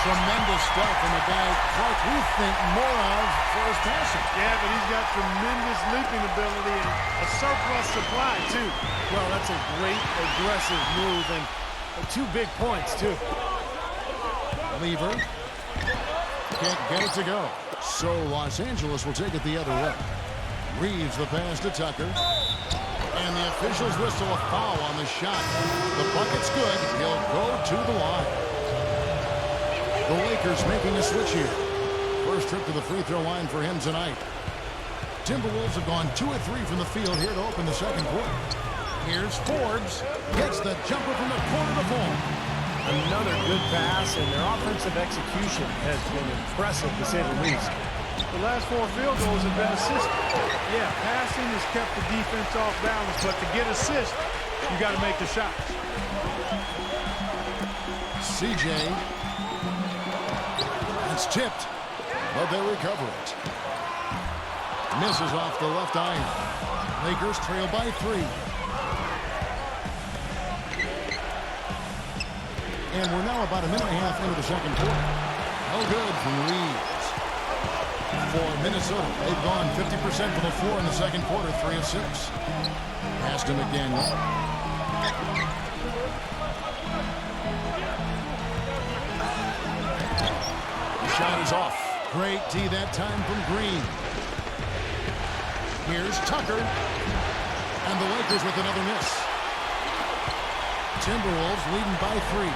Tremendous stuff from a guy, Clark, we think more of for his passing. Yeah, but he's got tremendous leaping ability and a surplus supply, too. Well, that's a great aggressive move and 2 big points, too. Lever. Can't get it to go. So Los Angeles will take it the other way. Reeves the pass to Tucker. And the officials whistle a foul on the shot. The bucket's good. He'll go to the line. The Lakers making a switch here. First trip to the free throw line for him tonight. Timberwolves have gone 2 of 3 from the field here to open the second quarter. Here's Forbes. Gets the jumper from the corner to form. Another good pass, and their offensive execution has been impressive, to say the least. The last 4 field goals have been assisted. Yeah, passing has kept the defense off balance, but to get assists, you got to make the shots. CJ. It's tipped, but they recover it. Misses off the left iron. Lakers trail by 3. And we're now about a minute and a half into the second quarter. No good from Reeves. For Minnesota, they've gone 50% from the floor in the second quarter, 3 of 6. Pass to McDaniel. The shot is off. Great D that time from Green. Here's Tucker. And the Lakers with another miss. Timberwolves leading by 3.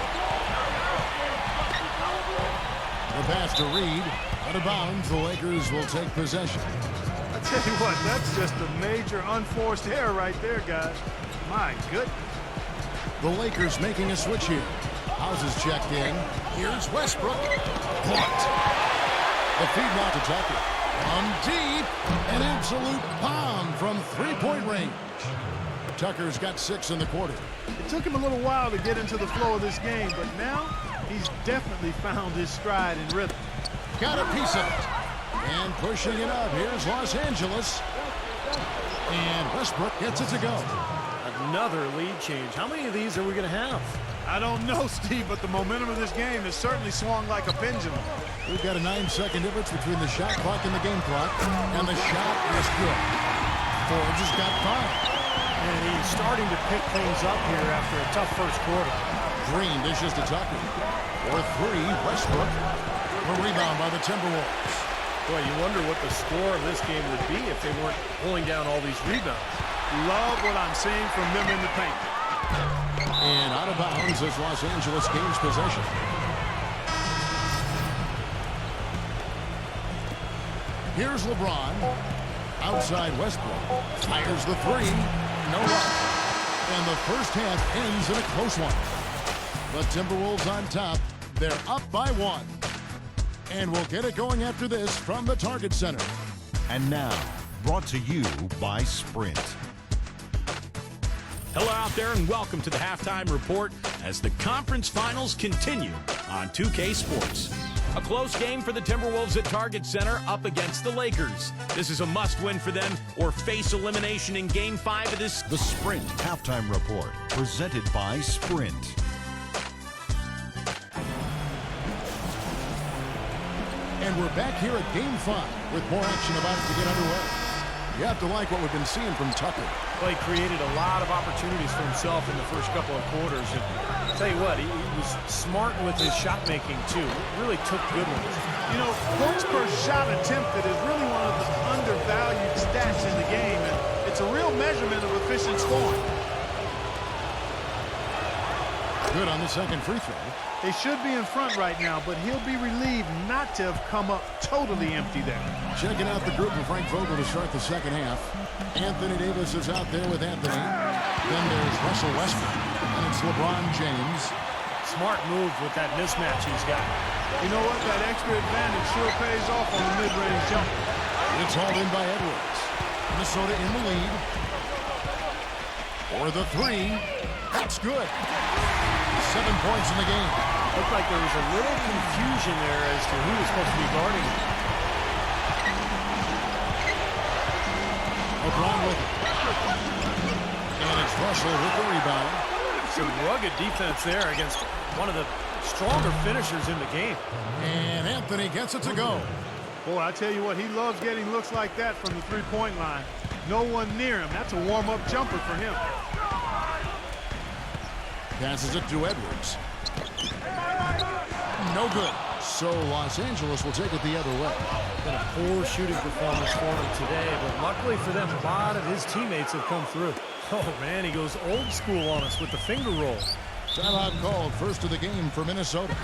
The pass to Reed. Out of bounds, the Lakers will take possession. I tell you what, that's just a major unforced error right there, guys. My goodness. The Lakers making a switch here. Houses checked in. Here's Westbrook. Blocked. The feed now to Tucker. From deep. An absolute bomb from three-point range. Tucker's got 6 in the quarter. It took him a little while to get into the flow of this game, but now he's definitely found his stride and rhythm. Got a piece of it. And pushing it up. Here's Los Angeles. And Westbrook gets it to go. Another lead change. How many of these are we going to have? I don't know, Steve, but the momentum of this game has certainly swung like a pendulum. We've got a 9-second difference between the shot clock and the game clock. And the shot is good. Forbes has got 5. And he's starting to pick things up here after a tough first quarter. Green dishes to Tucker. For 3, Westbrook. A rebound by the Timberwolves. Boy, you wonder what the score of this game would be if they weren't pulling down all these rebounds. Love what I'm seeing from them in the paint. And out of bounds as Los Angeles gains possession. Here's LeBron. Outside Westbrook. Fires the 3. No luck. And the first half ends in a close one. The Timberwolves on top. They're up by 1. And we'll get it going after this from the Target Center. And now, brought to you by Sprint. Hello out there and welcome to the Halftime Report as the conference finals continue on 2K Sports. A close game for the Timberwolves at Target Center up against the Lakers. This is a must-win for them or face elimination in Game 5 of this. The Sprint Halftime Report, presented by Sprint. And we're back here at Game 5 with more action about to get underway. You have to like what we've been seeing from Tucker. Well, he created a lot of opportunities for himself in the first couple of quarters. And I'll tell you what, he was smart with his shot making, too. Really took good ones. You know, points per shot attempted is really one of the undervalued stats in the game, and it's a real measurement of efficient scoring. Good on the second free throw. They should be in front right now, but he'll be relieved not to have come up totally empty there. Checking out the group of Frank Vogel to start the second half. Anthony Davis is out there with Anthony. Then there's Russell Westbrook, and it's LeBron James. Smart move with that mismatch he's got. You know what? That extra advantage sure pays off on the mid-range jumper. It's hauled in by Edwards. Minnesota in the lead. For the three. That's good. 7 points in the game. Looked like there was a little confusion there as to who was supposed to be guarding him. LeBron with it. And it's Russell with the rebound. Some rugged defense there against one of the stronger finishers in the game. And Anthony gets it to go. Boy, I tell you what, he loves getting looks like that from the three-point line. No one near him. That's a warm-up jumper for him. Passes it to Edwards. No good. So Los Angeles will take it the other way. Been a poor shooting performance for him today, but luckily for them, a lot of his teammates have come through. Oh, man, he goes old school on us with the finger roll. Timeout called, first of the game for Minnesota.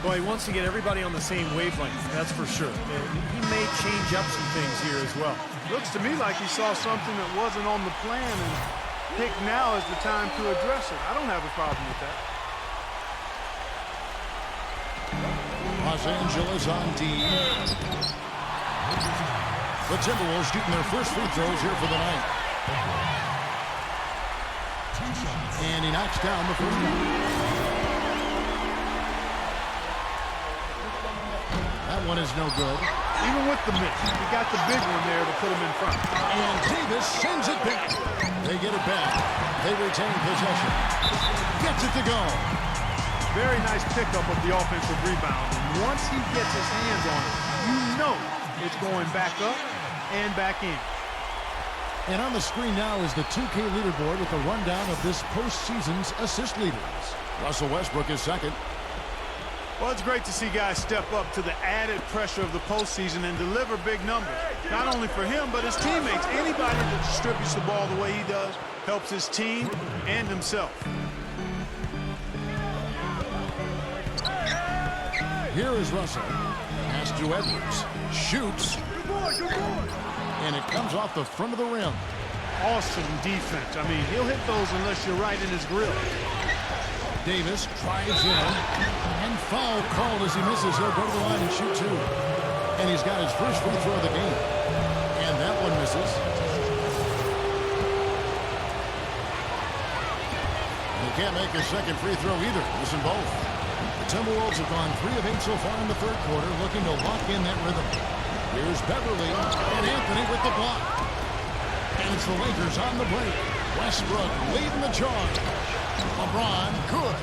Boy, he wants to get everybody on the same wavelength, that's for sure. He may change up some things here as well. Looks to me like he saw something that wasn't on the plan and picked now as the time to address it. I don't have a problem with that. Los Angeles on D. The Timberwolves shooting their first free throws here for the night. And he knocks down the first one. That one is no good. Even with the miss, he got the big one there to put him in front. And Davis sends it back. They get it back. They retain possession. Gets it to go. Very nice pickup of the offensive rebound. And once he gets his hands on it, you know it's going back up and back in. And on the screen now is the 2K leaderboard with a rundown of this postseason's assist leaders. Russell Westbrook is second. Well, it's great to see guys step up to the added pressure of the postseason and deliver big numbers. Not only for him, but his teammates. Anybody that distributes the ball the way he does helps his team and himself. Here is Russell. Pass to Edwards. Shoots. And it comes off the front of the rim. Awesome defense. I mean, he'll hit those unless you're right in his grill. Davis drives in. And foul called as he misses. He'll go to the line and shoot two. And he's got his first free throw of the game. And that one misses. He can't make a second free throw either. Listen both. The Timberwolves have gone 3 of 8 so far in the third quarter, looking to lock in that rhythm. Here's Beverly and Anthony with the block. And it's the Lakers on the break. Westbrook leading the charge. LeBron, good.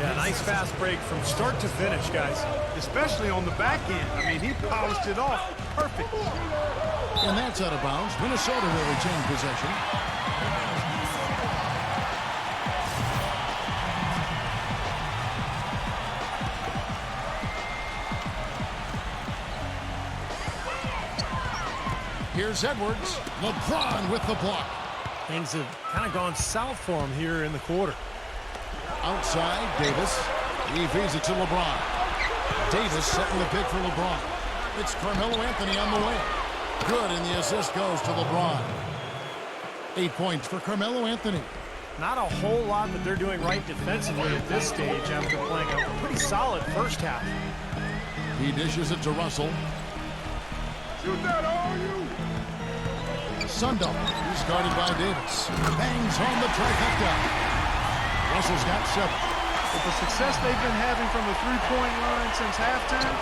Yeah, nice fast break from start to finish, guys. Especially on the back end. I mean, he polished it off perfect. And that's out of bounds. Minnesota will retain possession. Here's Edwards. LeBron with the block. Things have kind of gone south for him here in the quarter. Outside, Davis. He feeds it to LeBron. Davis setting the pick for LeBron. It's Carmelo Anthony on the way. Good, and the assist goes to LeBron. 8 points for Carmelo Anthony. Not a whole lot that they're doing right defensively at this stage after playing a pretty solid first half. He dishes it to Russell. Shoot that, all you! Sundell. He's guarded by Davis. Bangs on the trifecta. Russell's got 7. With the success they've been having from the three-point line since halftime,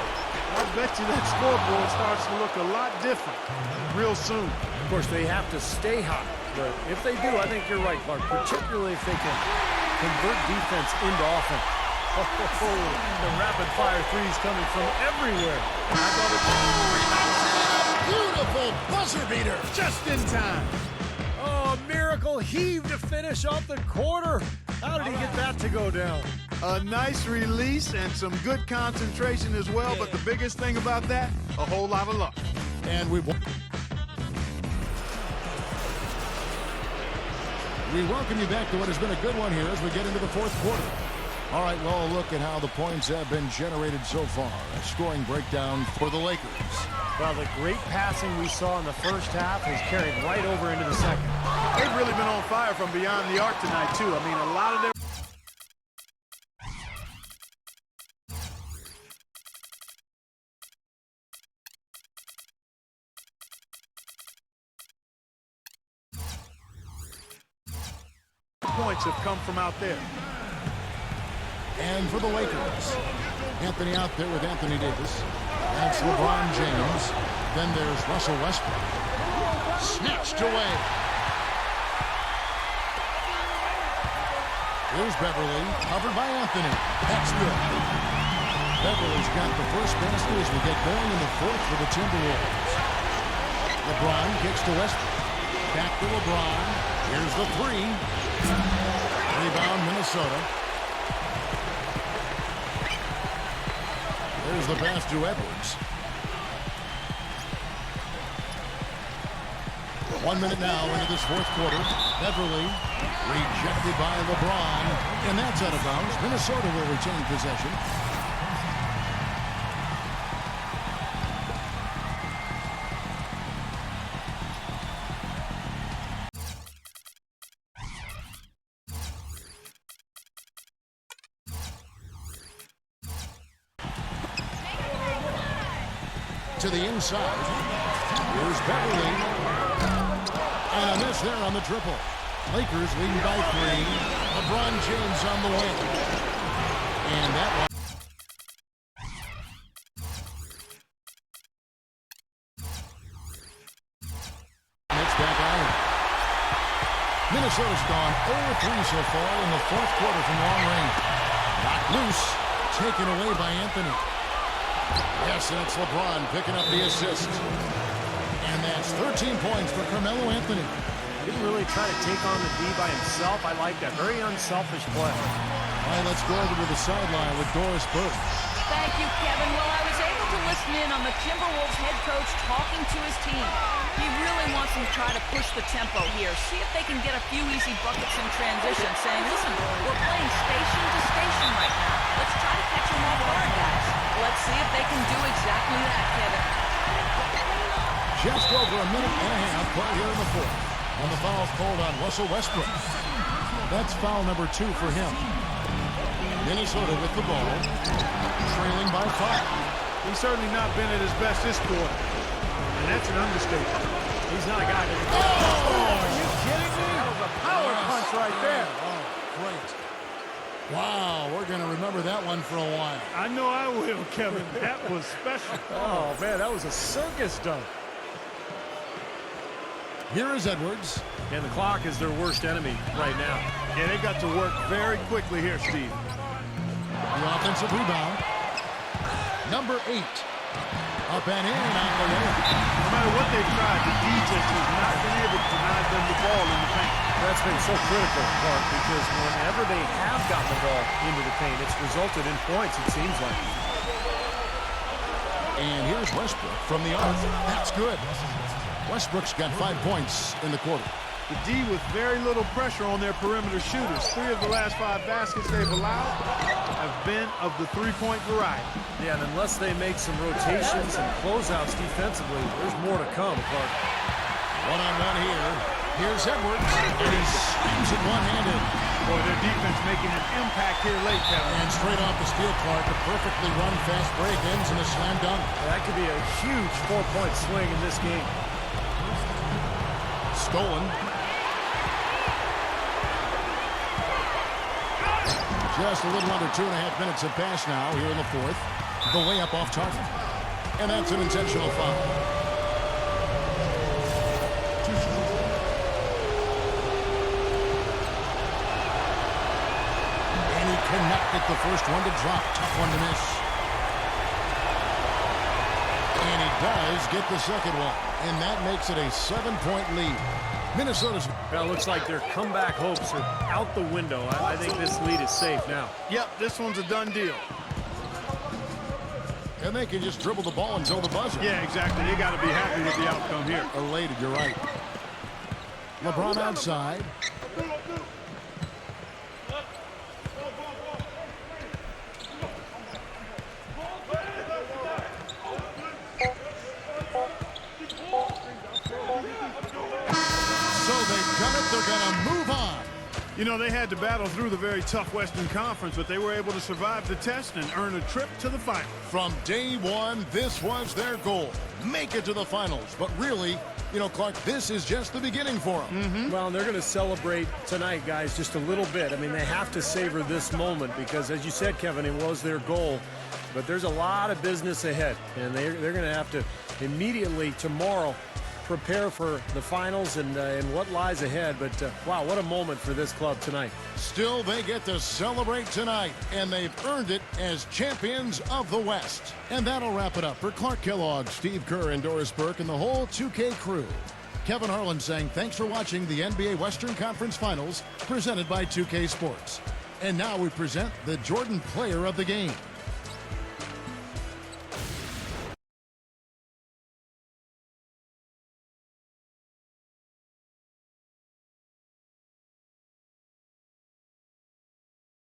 I bet you that scoreboard starts to look a lot different real soon. Of course, they have to stay hot, but if they do, I think you're right, Clark, particularly if they can convert defense into offense. Oh, the rapid-fire threes coming from everywhere. I thought Beautiful buzzer beater. Just in time. oh, a miracle heave to finish off the quarter. How did he get that to go down? A nice release and some good concentration as well, but the biggest thing about that, a whole lot of luck. And we welcome you back to what has been a good one here as we get into the fourth quarter. All right, well, look at how the points have been generated so far. A scoring breakdown for the Lakers. Well, the great passing we saw in the first half has carried right over into the second. They've really been on fire from beyond the arc tonight, too. I mean, a lot of their points have come from out there. And for the Lakers, Anthony out there with Anthony Davis. That's LeBron James. Then there's Russell Westbrook. Snatched away. Here's Beverly, covered by Anthony. That's good. Beverly's got the first basket as we get going in the fourth for the Timberwolves. LeBron kicks to Westbrook. Back to LeBron. Here's the three. Rebound, Minnesota. There's the pass to Edwards. 1 minute now into this fourth quarter. Beverly rejected by LeBron, and that's out of bounds. Minnesota will retain possession. To the inside. Here's Beverly. And a miss there on the triple. Lakers leading by 3. LeBron James on the win. And that one. It's back out. Minnesota's gone 0-3 so far in the fourth quarter from long range. Knocked loose. Taken away by Anthony. Yes, and it's LeBron picking up the assist. And that's 13 points for Carmelo Anthony. Didn't really try to take on the D by himself. I like that. Very unselfish play. All right, let's go over to the sideline with Doris Burke. Thank you, Kevin. Well, I was able to listen in on the Timberwolves head coach talking to his team. He really wants them to try to push the tempo here. See if they can get a few easy buckets in transition, saying, listen, we're playing station to station right now. Let's try to catch them off guard, guys. Let's see if they can do exactly that, Kevin. Just over a minute and a half play here in the fourth. And the foul called on Russell Westbrook. That's foul number 2 for him. Minnesota with the ball, trailing by 5. He's certainly not been at his best this quarter. And that's an understatement. He's not a guy that... Oh, are you kidding me? That was a power punch right there. Oh, great. Wow, we're going to remember that one for a while. I know I will, Kevin. That was special. Oh, man, that was a circus dunk. Here is Edwards. And the clock is their worst enemy right now. Yeah, they got to work very quickly here, Steve. The offensive rebound. Number 8. Up and in on the way. No matter what they've tried, the defense has not been able to deny them the ball in the paint. That's been so critical, Clark, because whenever they have gotten the ball into the paint, it's resulted in points, it seems like. And here's Westbrook from the arc. That's good. Westbrook's got 5 points in the quarter. The D with very little pressure on their perimeter shooters. 3 of the last 5 baskets they've allowed have been of the three-point variety. Yeah, and unless they make some rotations and closeouts defensively, there's more to come, Clark. One-on-one here. Here's Edwards. And he slams it one-handed. Boy, their defense making an impact here late, Kevin. And straight off the steal, Clark, a perfectly run fast break ends in a slam dunk. That could be a huge 4-point swing in this game. Stolen. Just a little under 2.5 minutes have passed now here in the fourth. The layup off target. And that's an intentional foul. And he connected the first one to drop. Tough one to miss. And he does get the second one. And that makes it a 7-point lead. Minnesota's... Well, it looks like their comeback hopes are out the window. I think this lead is safe now. Yep, this one's a done deal. And they can just dribble the ball until the buzzer. Yeah, exactly. They got to be happy with the outcome here. Elated, you're right. LeBron outside. They're going to move on. You know, they had to battle through the very tough Western Conference, but they were able to survive the test and earn a trip to the finals. From day one, this was their goal. Make it to the finals. But really, You know, Clark, this is just the beginning for them. Well, they're going to celebrate tonight, guys, just a little bit. I mean, they have to savor this moment because, as you said, Kevin, it was their goal. But there's a lot of business ahead, and they're going to have to immediately tomorrow prepare for the finals and what lies ahead. But, wow, what a moment for this club tonight. Still, they get to celebrate tonight, and they've earned it as champions of the West. And that'll wrap it up for Clark Kellogg, Steve Kerr, and Doris Burke, and the whole 2K crew. Kevin Harlan saying thanks for watching the NBA Western Conference Finals presented by 2K Sports. And now we present the Jordan Player of the Game.